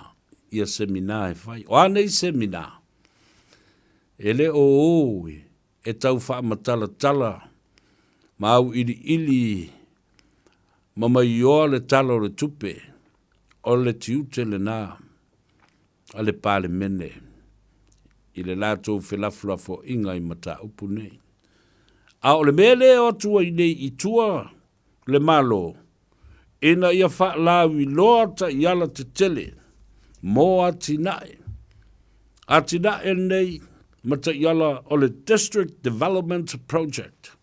ia semina e whai. O anei semina. E le o oe e tau wha matala tala. Mau ili mama ioa le tala o le tupe. O le tiute le nā. A le pāle mene. I le lātou whelaflafo inga i mata upu nei. A o le mele o tua i nei i tua le malo. Ina ia wha lawi loa ta i ala te tele. Mo atinae. Atinae nei mata i ala o le District Development Project.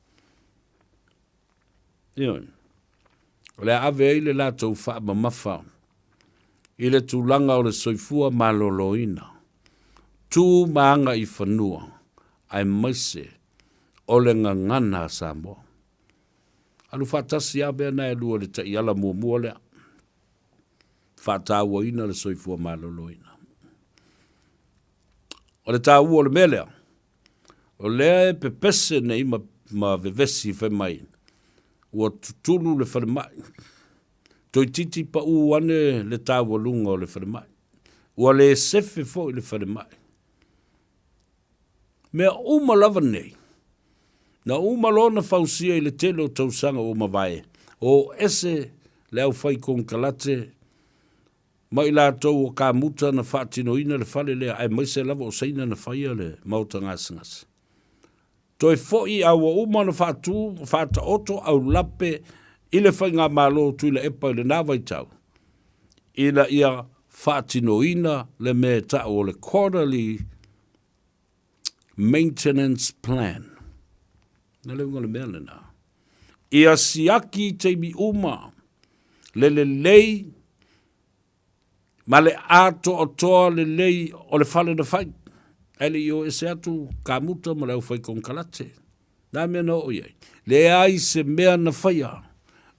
Ioi. O le ave i le lātou wha mamafa. I le tūlanga o le soifua maloloina. Tū maanga i whanua, ai maise, o le ngangana Samoa. Alu whatasi abea na e lua le tai ala mua lea. Whataua ina le soifua maloloina. O le tāua o le melea. O lea e pepese nei ma vevesi whemai. Ua tutulu le whanemai. Toi titi pa ane le tāua lunga o le whanemai. Ua le sefe fo i le whanemai. Mea uma lava nei. Na uma lona fausia i le tele o tausanga o mawai. O ese le au whai kong kalate. Ma i la tau o ka muta na whaatino ina le whale lea. Ai maise lava o seina na whaia le mauta ngasangas. Toi foi au o uma na whaata oto au lape i le whai ngā malo tui le epa i le nāwai tau. Ina ia whaatino ina le me ta o le quarterly maintenance plan. Na leo ngole mea le nā. Ia siaki te mi uma. Le lei. Ma le ato o toa le lei o le whale na whai. Ele i o ese atu ka muta ma leo whai kong kalate. Nā mea na o iei. Le ai se mea na whaia.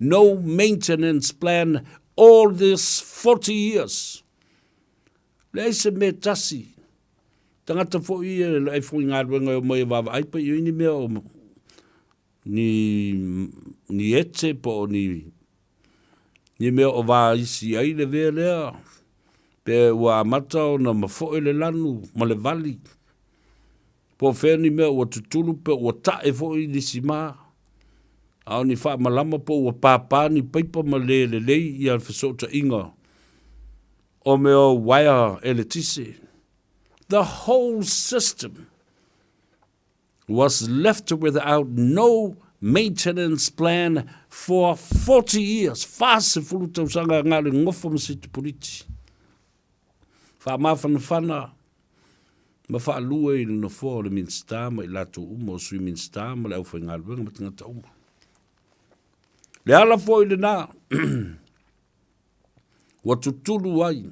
No maintenance plan all this 40 years. Le ai se mea tasi. Tangata fo i e fo i ngā ruenga o mai wawa aipa i ni mea o ni ete po ni mea o wā isi ai le vea lea. Pe ua amata o na mafo e le lanu ma le vali. Po whea ni mea ua tutulu pe ua tae fo i nisi maa. Ao ni wha malama po ua pāpā ni paipa ma le lei i al whesota inga. O mea wire eletise. The whole system was left without no maintenance plan for 40 years. Fase fulu tau sanga ngale ngofa msitu politi. Fa mafana fana. Ma fa lua i no fo le minstama i latu uma o sui minstama le au fa ngalwenga ma tingata uma. Le ala foi le nā, wa tutulu ai,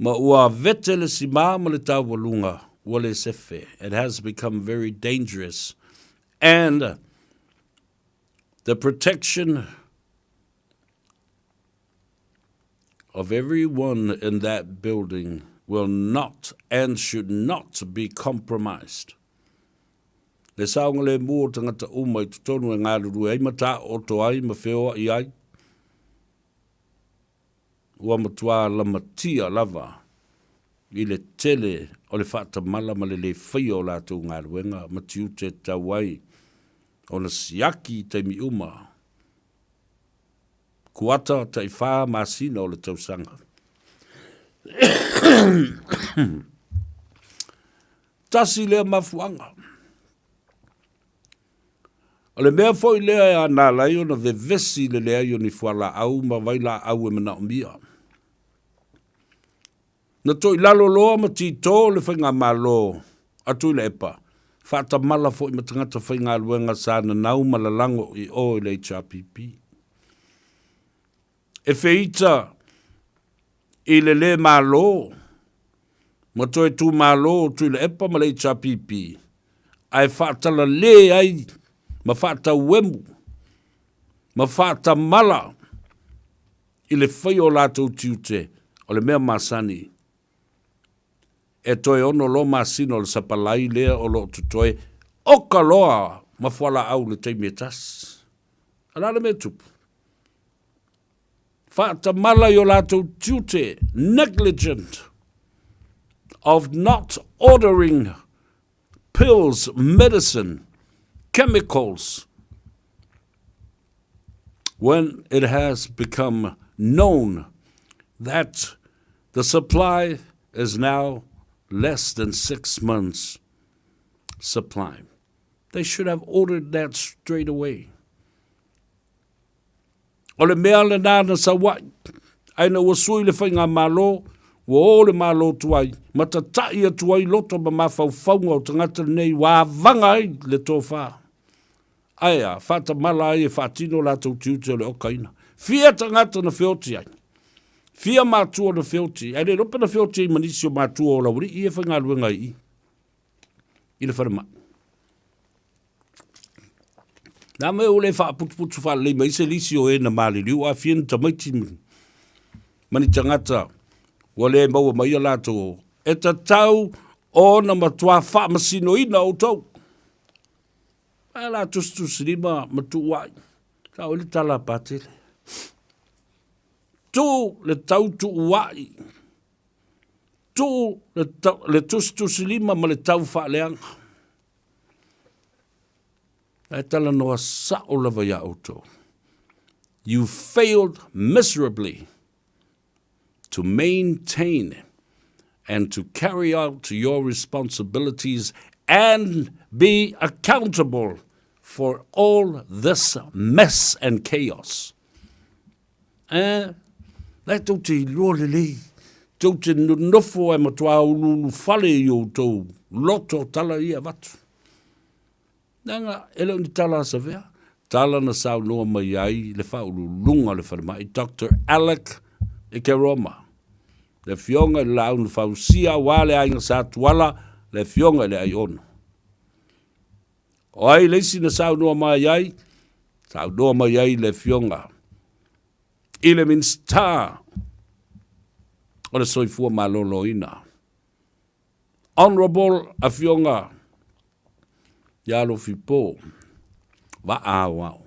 ma ua vete le si māma le tau walunga, wa le sefe. It has become very dangerous. And the protection of everyone in that building will not and should not be compromised. Le saunga le mua tangata umai tutonu e ngā ruru ei mata o to ai ma wheoa i ai. Ua matua la matia lava i le tele o le whata mala ma le whaio la tau ngā ruenga ma tiu te tau ai o na siaki te mi uma. Kuata ta i wha masina o le tau sanga. Tasi lea mafuanga. O le mea foi lea e ana lai o na vevesi le lea i o ni fuala au ma waila au e mana o mia. Na toi lalo loa ma tito le whainga malo atu le epa. Whata mala foi ma tangata whainga luenga sa na nau malalango i o le HRPP. E feita i le malo ma toi tu malo tu le epa ma le HRPP. Ai whatala le ai ma whata uemu, ma whata mala, i le whai o lātou tiute, o le mea masani. E toi ono lo masino le sapalai lea o lo tutoe, oka loa ma whala au le teimia tas. Alana mea tupu. Whata mala i o lātou tiute, negligent of not ordering pills, medicine, chemicals, when it has become known that the supply is now less than 6 months supply. They should have ordered that straight away. O le mea le nāna sa wai, aina ua sui le whainga malo, ua o le malo tuai, matatai a tuai loto ma mawhauwhaunga o tangata nei, wā vanga ai le tō whā. Aia, whata mala ai e whatino la tau tiute o le okaina. Fia tangata na whioti ai. Fia mātua na whioti. Ai le ropa na whioti ai manisi o mātua o lauri, i e whainga luenga i. I le whanama. Nā me o le whaaputuputu wha leima, i se lisi o e na māli liu, a fiena tamaiti mani tangata, wa le maua mai a lātou. E ta tau o na matua wha masino ina o tau. Ala tustu sirima matu wai. Tau ili tala patele. Tu le tau tu wai. Tu le tustu sirima ma le tau wha leanga. E tala noa sa o lava ya auto. You failed miserably to maintain and to carry out your responsibilities and be accountable for all this mess and chaos. Lai tau te loa lelei, tau te nofo e matua ululu whale i o tau loto tala ia watu. Nanga, ele ni tala sa vea, tala na sau noa mai ai, le whaulu lunga le wharimai, Dr. Alec Ikeroma. Le fionga le lau na whausia wale ainga sa tuala, le fionga le ai ono. O ai leisi na sau noa mai ai, sau noa mai ai le fionga. I le minsta, o le soifua malolo ina. Honorable a fionga, yalo fipo, wa awao.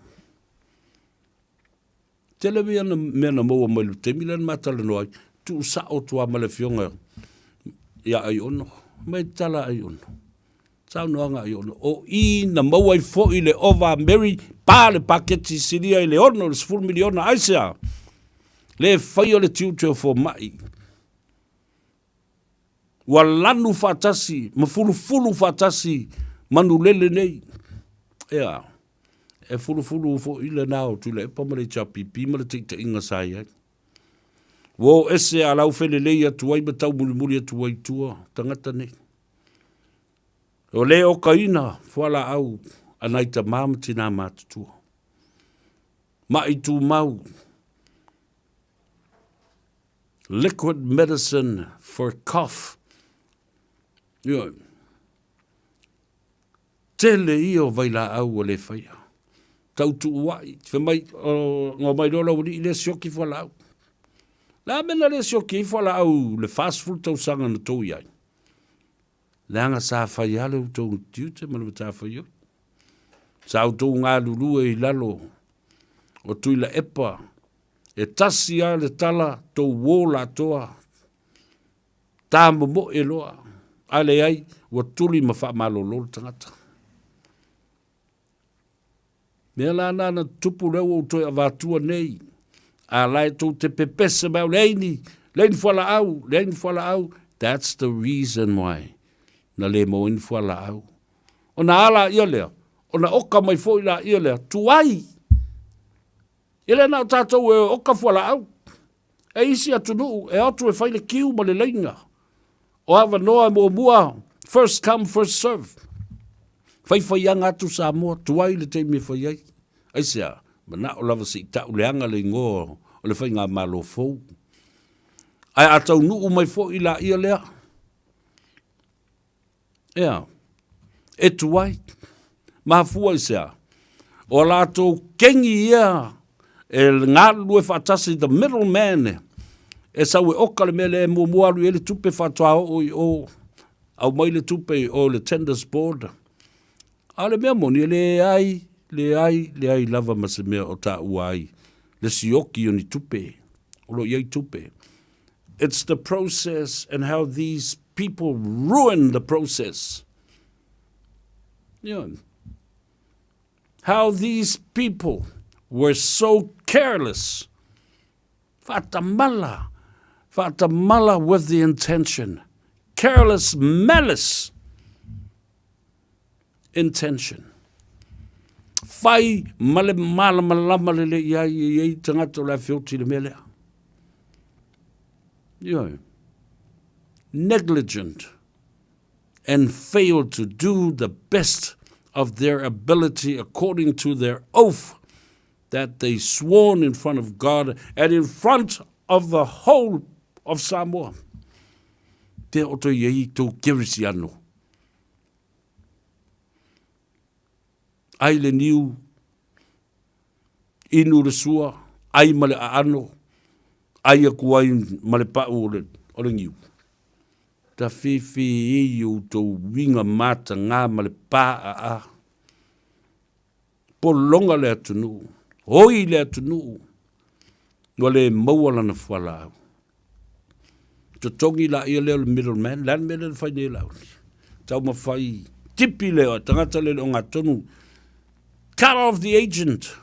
Televia na mena moa mai lu te milan matala noai, tu sa o tua ma le fionga, ya ai ono, mai tala ai ono. Sau noanga ai ono. O I na maua I fo I le ova Mary pa le paketi siria I le ono le 10 miliona aisea. Le whai o le tiute o fo mai. Wa lanu fatasi, mafulu fatasi, manu lele nei. Ea, e fulu fo I le nao tu le epa mare chapi pima le teita inga sai ai. Wo ese a lau fele leia tuai batau muri tuai tua, tangata nei. O leo kaina, whala au, anaita māmati nā mātutua. mai tu mau. Liquid medicine for cough. Tele i o vai la au o le whaia. Tau tu wai. Whamai, ngā mai rola uri i le sioki whala au. La mena le sioki whala au le fast food tau sanga na tau iai. Le anga sa whai ale u tau tiute mana ta whai o. Sa au tau ngā lulu e lalo. O tui la epa. E tasi a le tala tau wola toa. Tā mo e loa. Ale ai, wa tuli ma wha malolo tangata. Mea la nana tupu leo o toi a wātua nei. A lai tau te pepesa mau leini whala au. That's the reason why. Na le mo in whala au. O na ala ia lea. O na oka mai fo ila ia lea. Tuai. Ele na tātou e oka whala au. E isi atu nuu. E atu e whaile kiu ma le leinga. O awa noa mo mua. First come, first serve. Whai anga atu Samoa. Tuai le teimi whai ai. Aisea. Mana o lava si tau leanga le ngō. O le whai ngā malo fau. Ai atau nuu mai fo ila ia lea. Ea. E tuai. Mahafua isea. O lato kengi ia. E ngā lue whatasi the middle man. E sau e oka le mele e mualu e le tupe whatoa o au mai le tupe o le tenders board. A le mea moni le ai lava ma se mea o ta uai. Le sioki o ni tupe. O lo iai tupe. It's the process and how these people ruin the process. How these people were so careless. Fatamala with the intention. Careless malice. Intention. Fai male malama le iai tangato la fioti le melea. Negligent and failed to do the best of their ability according to their oath that they sworn in front of God and in front of the whole of Samoa. Te oto iei tō kirisi ano. Ai le niu, inu le sua, ai male a ano, ai a kuai male pa o le niu. Ta whiwhi i o tō winga mata ngā male pa a. Po longa le atunu, hoi le atunu, wale mauala na whala au. Te tongi la ia leo le middleman, lan mele le whai ne lau. Tau ma whai, tipi leo, tangata le o ngā tonu. Cut off the agent.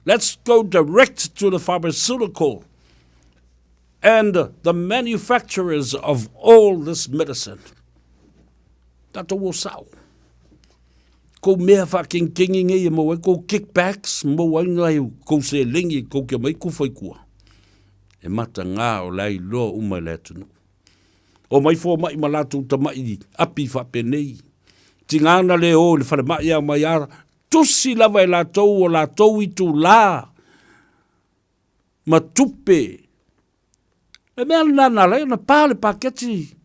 Let's go direct to the pharmaceutical and the manufacturers of all this medicine. Tato wo sao. Ko mea whaking kinging e mo e ko kickbacks, mo ai ngai ko se lingi ko ke mai ku whai kua. E mata ngā o lai loa umai le tunu. O mai fō mai malatu ta mai api whapenei. Tingana le o le whare mai a mai ara. Tusi lava e latou o latou i tu la. Ma tupe. E mea nana le na pāle paketi.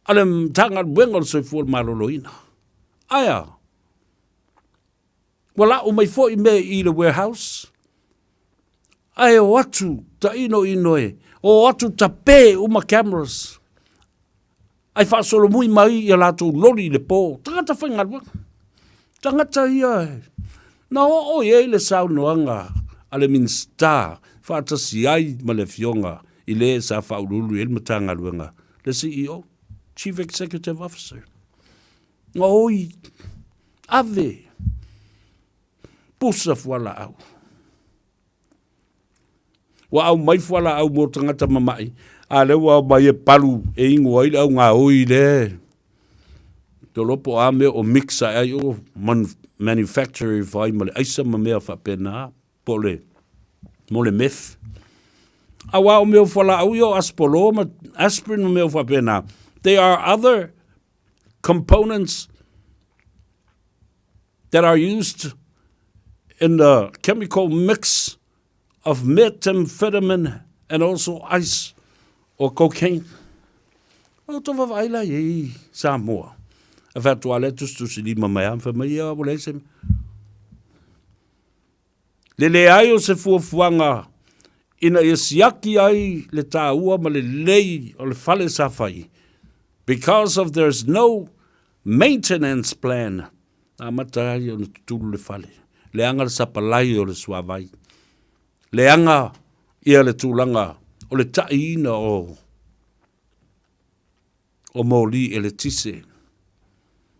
Ale tanga buenga o soi fuol maloloina. Aya. Wala o mai fo i me i le warehouse. Ai o atu ta ino e. O atu ta pe uma cameras. Ai fa solo mui mai i latou lori le po. Tangata whainga waka. Tangata ia. Na o ye le sau noanga ale minsta fata si ai ma le fionga i le sa faululu el matanga luanga le CEO, Chief Executive Officer. Na oi ave pusa fuala au. Wa au mai fuala au mo tangata mamai. Ale wa mai e palu e ingo ai au ngā oi le. Tolopo ame o mixa ai o manufacturer vai male aisa ma mea whapena pole mole meth. Awa o meo whala au yo aspolo ma aspirin o meo whapena. There are other components that are used in the chemical mix of methamphetamine and also ice or cocaine. O to wawhaila i Samoa. A whatua le tustusi lima mai am whamai a wale se. Le ai o se fuafuanga ina ia siaki ai le tāua ma le lei o le whale sa whai. Because of there's no maintenance plan. A mata ai o le tutulu le whale. Le anga le sapalai o le suavai. Le anga ia le tūlanga o le taina o mōli e le tise.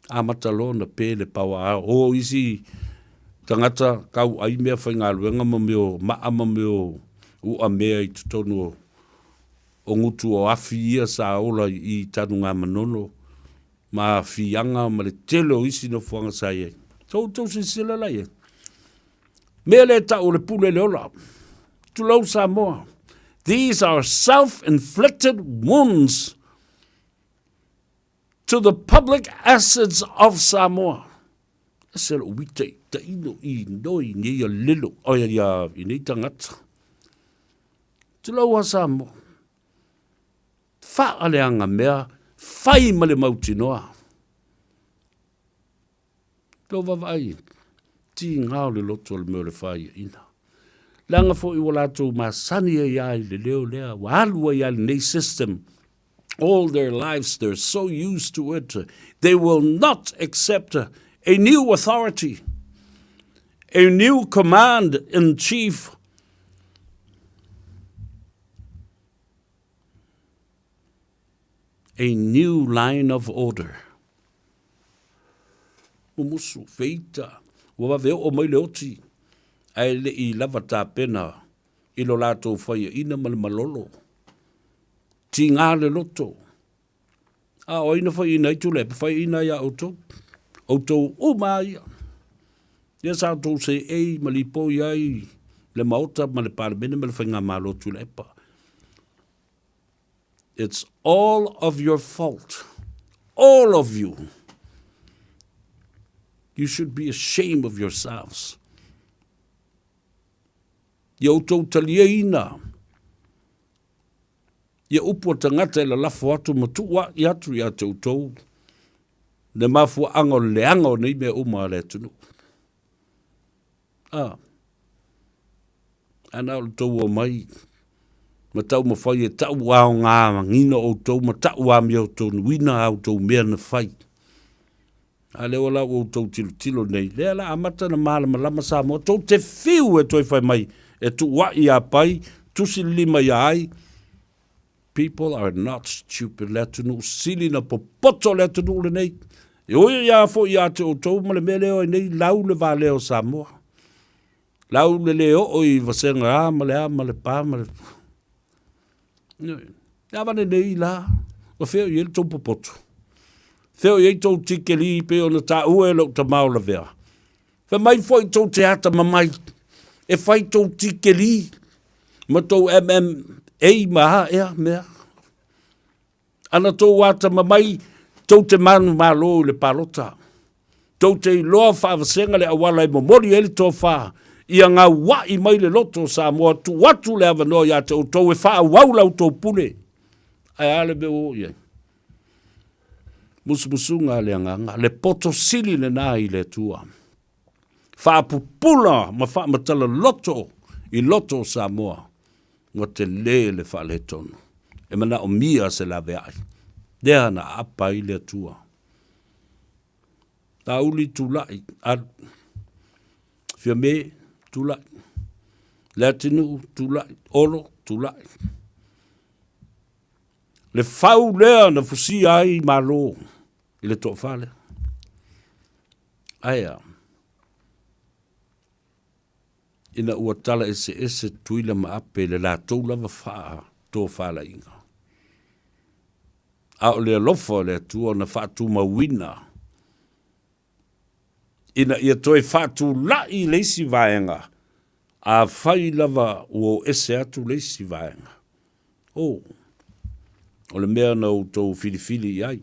A matalo na pē le pawa o isi tangata kau ai mea whaingaluenga ma meo maa ma meo ua mea i tutonu o ngutu o afi ia sa ola i tanu ngā manono ma fianga ma le telo isi no fuanga sa ia. Tau si sila la ia. Mea le tau le pule le ola. Tulau Samoa. These are self-inflicted wounds to the public assets of Samoa. Se lo wite ta ino I noi ni ia lilo o ia I nei tangata. Tulau a Samoa. Wha aleanga mea, whai ma le mauti noa. Tau wawai, ti ngāo le loto le meo le whai ina. Langa fo I walato ma sani e iai le leo lea, walua iai le nei system. All their lives, they're so used to it. They will not accept a new authority, a new command-in-chief. A new line of order. Umusu, feita, wawaveo o mai leoti, ai le I lava tā pena, I lo lato whaia ina malolo. Ti ngā le loto. A o ina whai ina I tule, whai ina ia auto. Auto o mai. Ia sa auto se ei malipo iai, le maota ma le paramene ma le whainga malo tule epa. It's all of your fault. All of you. You should be ashamed of yourselves. Ia auto talia ina. Ia upo tangata ila lafo atu matua I atu ia te utou. Ne mafu ango leango nei mea uma le tunu. Ana o tau o mai. Ma tau ma whai e tau ao ngā ngina o tau ma tau a mea o tau nuina au tau mea na whai. A leo la o tau tilo nei. Lea la amata na mālama lama sa mo. Tau te whiu e toi whai mai. E tu wai a pai. Tusi lima ia ai. People are not stupid. Lea tunu sili na popoto lea tunu le nei. E oia ia fo ia te o tau ma le mea leo e nei lau le vā leo Samoa. Lau le leo o I vasenga ma le pā ma le... Ia wane nei la. O feo I ele tau popoto. Feo I tau tikeli pe o na tā ue lau ta maula vea. Fe mai fo I tau te ata ma mai. E fai tau tikeli. Ma tau MMA maha ea mea. Ana tau ata ma mai tau te manu malo le palota. Tau te loa whaavasenga le awala I momori ele tō wha. Ia ngā wai mai le loto Samoa tu watu le avanoa ia te o tau e wha waulau tō pune. Ai ale be o ia. Musu ngā le nganga. Le poto sili le nā I le tua. Wha pupula ma wha matala loto I loto Samoa. Ngā te le wha le tonu. E mana o mia se la veai. Dea na apa I le tua. Ta uli tulai. Fia me tulai. Latinu tulai. Olo tulai. Le fau lea na fusi ai malo. I le tō whale. Aia. Ina ua tala ese tuila ma ape le la tau lava whaa tō whala inga. A o le alofa le tua na whātu mawina. Ina ia toi whātu lai leisi vaenga. A whai lava o ese atu leisi vaenga. O le mea na o tō filifili ai.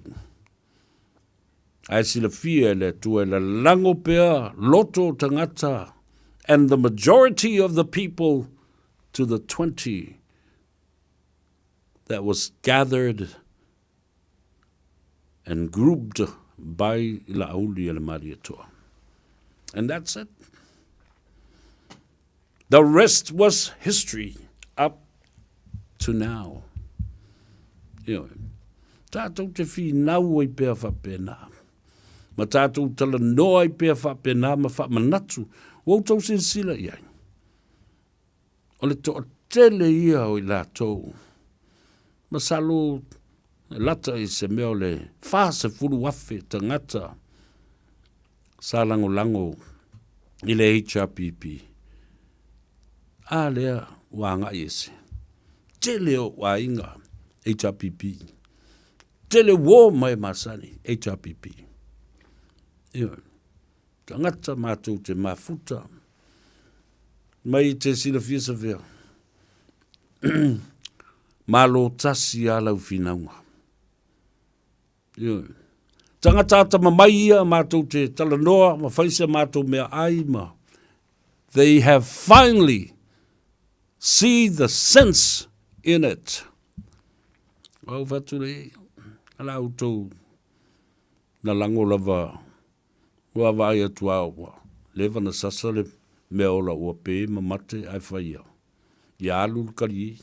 Ai sila fia le tua la lango pea loto tangata. and the majority of the people to the 20 that was gathered and grouped by Lauli and Mariatua. And that's it. The rest was history up to now. Tātou te whinau ai pēr whapena. Ma tātou tala noa ai pēr whapena ma whamanatu. Wau tau sin sila iai. O le toa tele ia o i lātou. Ma salo lata i se meo le whāse furu wafe tangata. Sa lango i le HRPP. A lea wanga iese. Tele o wa inga HRPP. Tele wo mai masani HRPP. Tangata mātou te mafuta. Mai te sila fiesa vea. Malo tasi alau finaunga. Tangata ata mamai ia mātou te talanoa, ma whaisa mātou mea ai ma. They have finally see the sense in it. Au whature, ala autou na lango lava ua vai atu awa. Leva na sasa le mea ola ua pē ma mate ai whaia. Ia alu kari,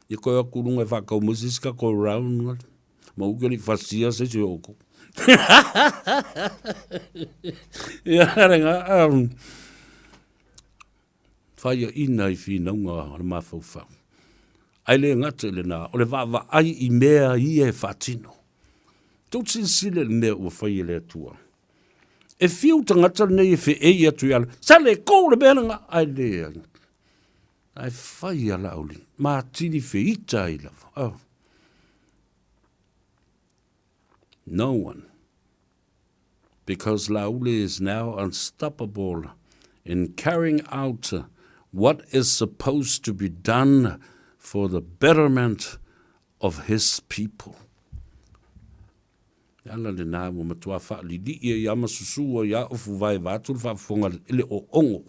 ia koe akurunga e whakau musis ka koe round. Ma ukeri whasia se te oko. Ia renga, whaia ina i whinaunga ala mawhauwhau. Ai le ngata le nā, o le wawa ai i mea i e whatino. Tau sinsile le mea ua whaia le atua. E whiu tangata nei e whi ei atu i ala. Sa le kou le mea nga, ai le ai whaia la auli. Mā tiri whi ita i lava. Oh. No one. Because Lauli is now unstoppable in carrying out what is supposed to be done for the betterment of his people. Ala le nā mo matua wha li ia i ama susua ia ofu vai vātul wha whonga ele o ongo.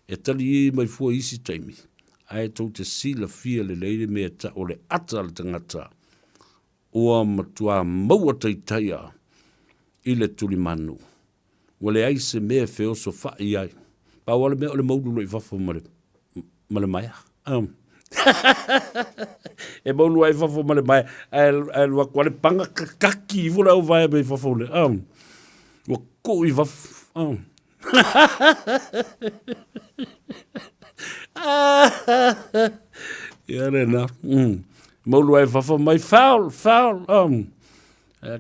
E tali i mai fua isi taimi. Ai tau te sila fia le leire mea ta o le ata le tangata. Oa matua maua taitaia i le tuli manu. Wale ai se mea feo so wha i ai. Pa wale mea o le maudulu i whafo male maia. E maulu ai whafo male maia. Ai lua kwale panga kakaki i vula au vai me whafo le. Wa ko i whafo. Ia rena. Maulu ai whafo mai foul.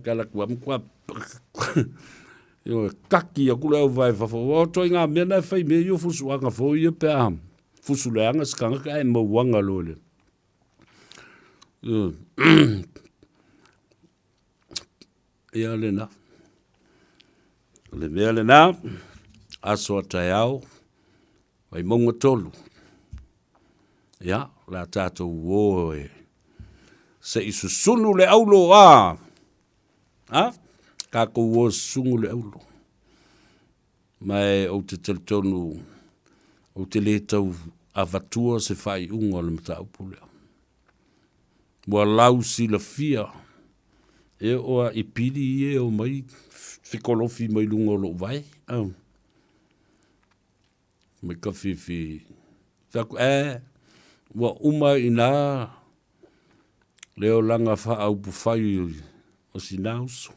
Kala kua mkua. Kaki a kula au vai whafo. O toi ngā mena whai mea i o fusu anga fo i a pe am. Fusu le anga skanga ka e mawanga lole. Ia lena. Le mea lena. Aso a tai au. Vai monga tolu. Ia, la tātou oe. Se i susunu le aulo a. Ka kou o sungu le aulo. Mai o te teltonu, o te le tau a vatua se whai unga le mata upulea. Mua lau si la fia. E oa i piri e o mai, whikolofi mai lunga lo vai. Mai ka whiwhi. Whaku wa uma i nā leo langa wha au pu whai o si nauso.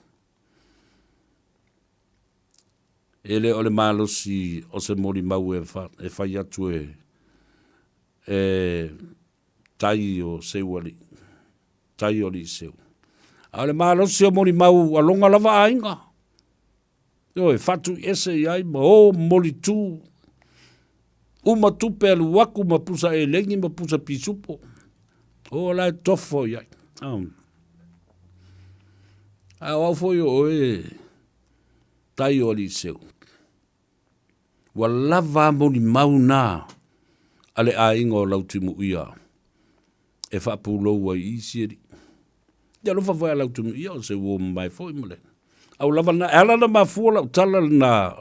E leo le malo si o se mori mau e whai atu tai o seuali. Tai o li seu. A le malo si o mori mau a longa lava ainga. Yo e whatu ese iai ma o mori tū. Uma tupe alu waku ma pusa e lengi ma pusa pisupo. O lai tofo iai. Au foi o tai o li seu. Wa lava moni mauna ale a ingo lautimu ia. E whapulo wa i sieri. Ia lofa foi a lautimu ia o se wo mai foi mole. Au lava na ala na mafua lau tala na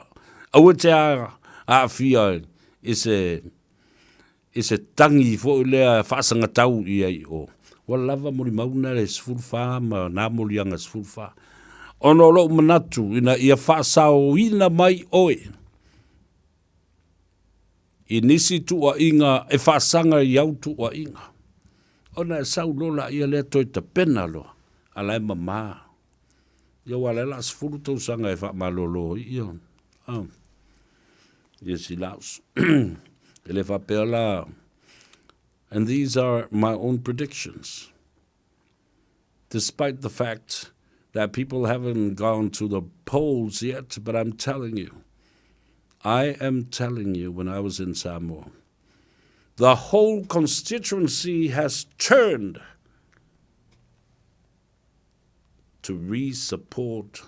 au te a a fia se tangi fo le whaasanga tau i ai o. Wa lava mori mauna le sfulfa ma na mori anga sfulfa. Ono lo manatu ina ia whaasao ina mai oe. I nisi tua inga e whaasanga i au tua inga. Ona e sau lola ia lea toi ta pena lo. Ala e mama. Ia wale la sfulu tau sanga e wha malolo i on. Yes, he laus. Ele wha peala. And these are my own predictions. Despite the fact that people haven't gone to the polls yet, but I'm telling you, I am telling you, when I was in Samoa, the whole constituency has turned to re-support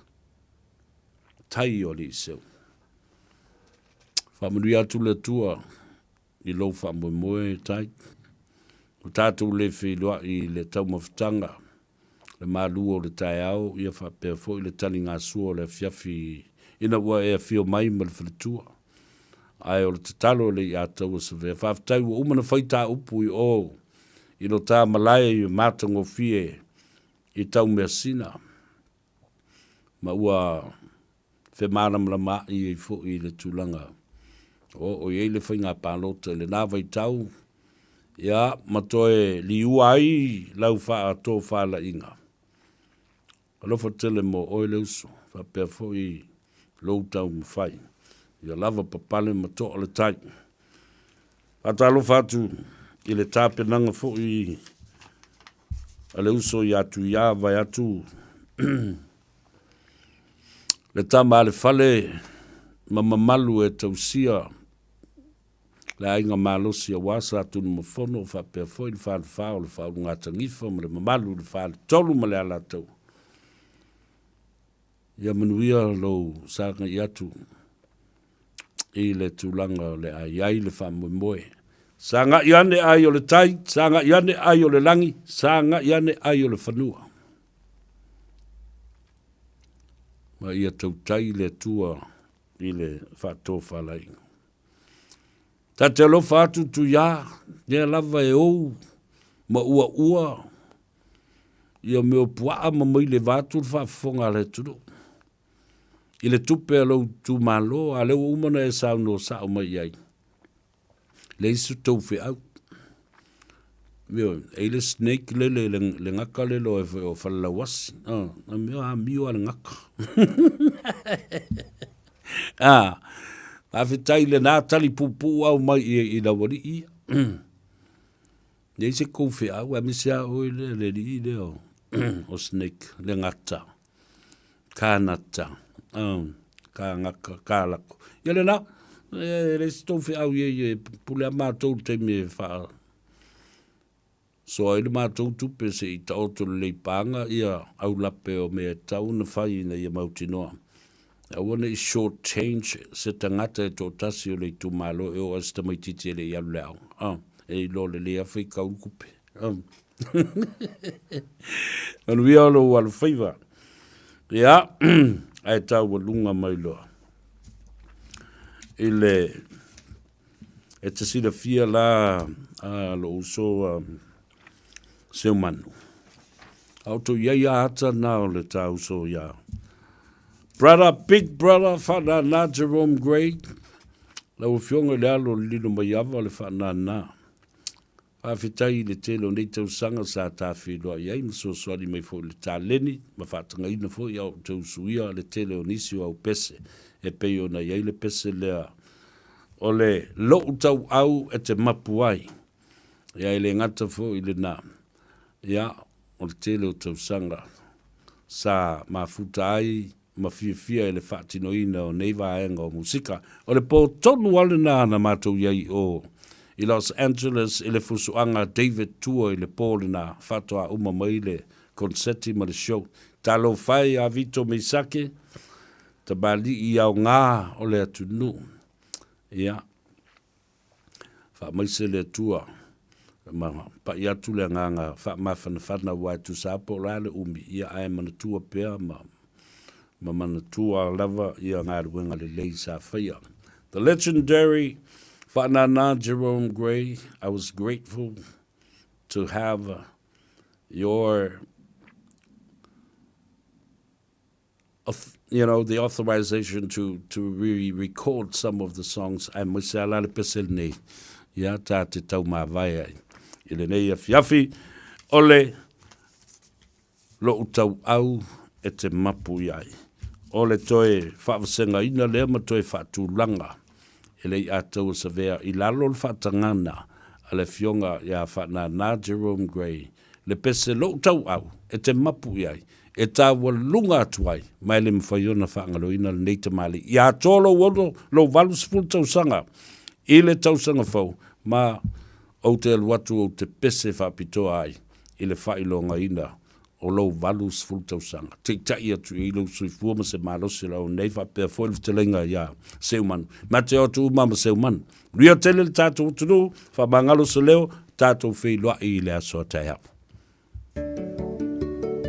Taiori Seu. Whamuria atu le tua, I lo whamoe tai. O tātou le whiloa I le taumawhitanga, le mālua o le tai au, ia whapea fo I le tali ngā sua le fiafi, ina ua e whio mai ma le whiletua. Ai o le tatalo le I atau o se vea. Whawhtau o umana whaita upu I o, I lo tā malaya I mātango fie I tau mea sina. Ma ua whemaram la maa I fo I le tūlanga. O iei le whainga pālota le nāwai tau. Ia, matoe li uai lau wha a tō whala inga. Alofa tele mo oi le uso. Whapea fo I lou tau mwhai. Ia lava papale mato o le tai. Ata alofa atu I le tāpenanga fo I a le uso I atu ia vai atu. Le tama le fale mamamalu e tausia le ainga malosi a wasa atu ni mafono fa pe foi le fa o le fa nga tangifa ma le mamalu le fa tolu ma le ala tau ia manuia lo sanga I atu I le tulanga le ai le fa moe sanga iane ai o le tai sanga iane ai o le langi sanga iane ai o le fanua ma ia tau tai le tua I le whato whalai. Ta te lo whatu tu ia, ia lava e ou, ma ua, ia meo puaa ma mai le vatu whafonga le turu. I le tupe a lau tu malo, a leo umana e sao no sao mai ai. Le isu tau whi au. Meo, e le snake le ngaka le lo e o whalawasi. Meo a mio a le ngaka. Awhitai le nā tali pupu au mai I la wari ia. Nei se kouwhi au, a misia oi le ri le o snake, le ngata, ka nata, ka ngaka, ka lako. Ia le nā, le se tōwhi au ie pule a mātou te me wha. So ai le mātou tupe se I ta oto le panga ia au lape o mea tau na whai na ia mautinoa. I want to short change se tangata e tō tasi o le tu malo e o asta mai titi e le iau leau. E lo le lea whai kau kupe. Anu ia lo walu Faiva. Ia, ai tau wa lunga mai loa. E te sida fia la lo uso seu manu. Auto ia ata na o le tau so ia. Brother, big brother, whana na Jerome Gray. Lau whionga le alo lino mai awa le whana na. Whawhitai le telo nei tau sanga sa tā whiloa iai, maso swari mai fo le tā leni, ma whatanga ina fo iau tau suia le telo nisi au pese, e peio na iai le pese lea. O le lo tau au e te mapu ai. Iai le ngata fo I le nā. Ia, o le telo tau sanga. Sa mafuta ai, ma fia le whaatino ina o nei vaenga o musika. O le po tonu wale na mātou iai o I Los Angeles I le fusuanga David Tua I le po le na whatoa uma mai le konseti ma le show. Ta lo whai a Vito Meisake, ta bali I au ngā o le atunu. Ia, wha maise le tua, ma pa I atu le nganga, wha mawhana wai tu sapo rale umi, ia ai mana tua pea ma mana tua lava ia ngā ruenga le lei sa whaia. the legendary Whanana Jerome Gray. I was grateful to have your, the authorization to re-record some of the songs. I must say, ala le pesel nei. Ya ta te tau mā vai ai. Ile nei afiafi, ole lo utau au e te mapu iai. Ole toe whaawasenga ina lea ma toe whaatūlanga. Ele i atau sa vea i lalo le whaatangana a le fionga ia whanana Jerome Gray. Le pese lo utau au e te mapu iai. E tā walunga atuai mai le mwhaiona whaangalo ina le neita mali. Ia tōlo wono lo walu sifuru tausanga. I le tausanga fau ma o te aluatu o te pese whaapitoa ai. I le whailonga ina o lo walu sifuru tausanga. Te tai atu i lo sui fuama se malosi lau nei whapea foilif te lenga ia seumanu. Ma te otu umama seumanu. Ria tele le tātou tunu, whamangalo se leo, tātou whi loa i le asoa te hau.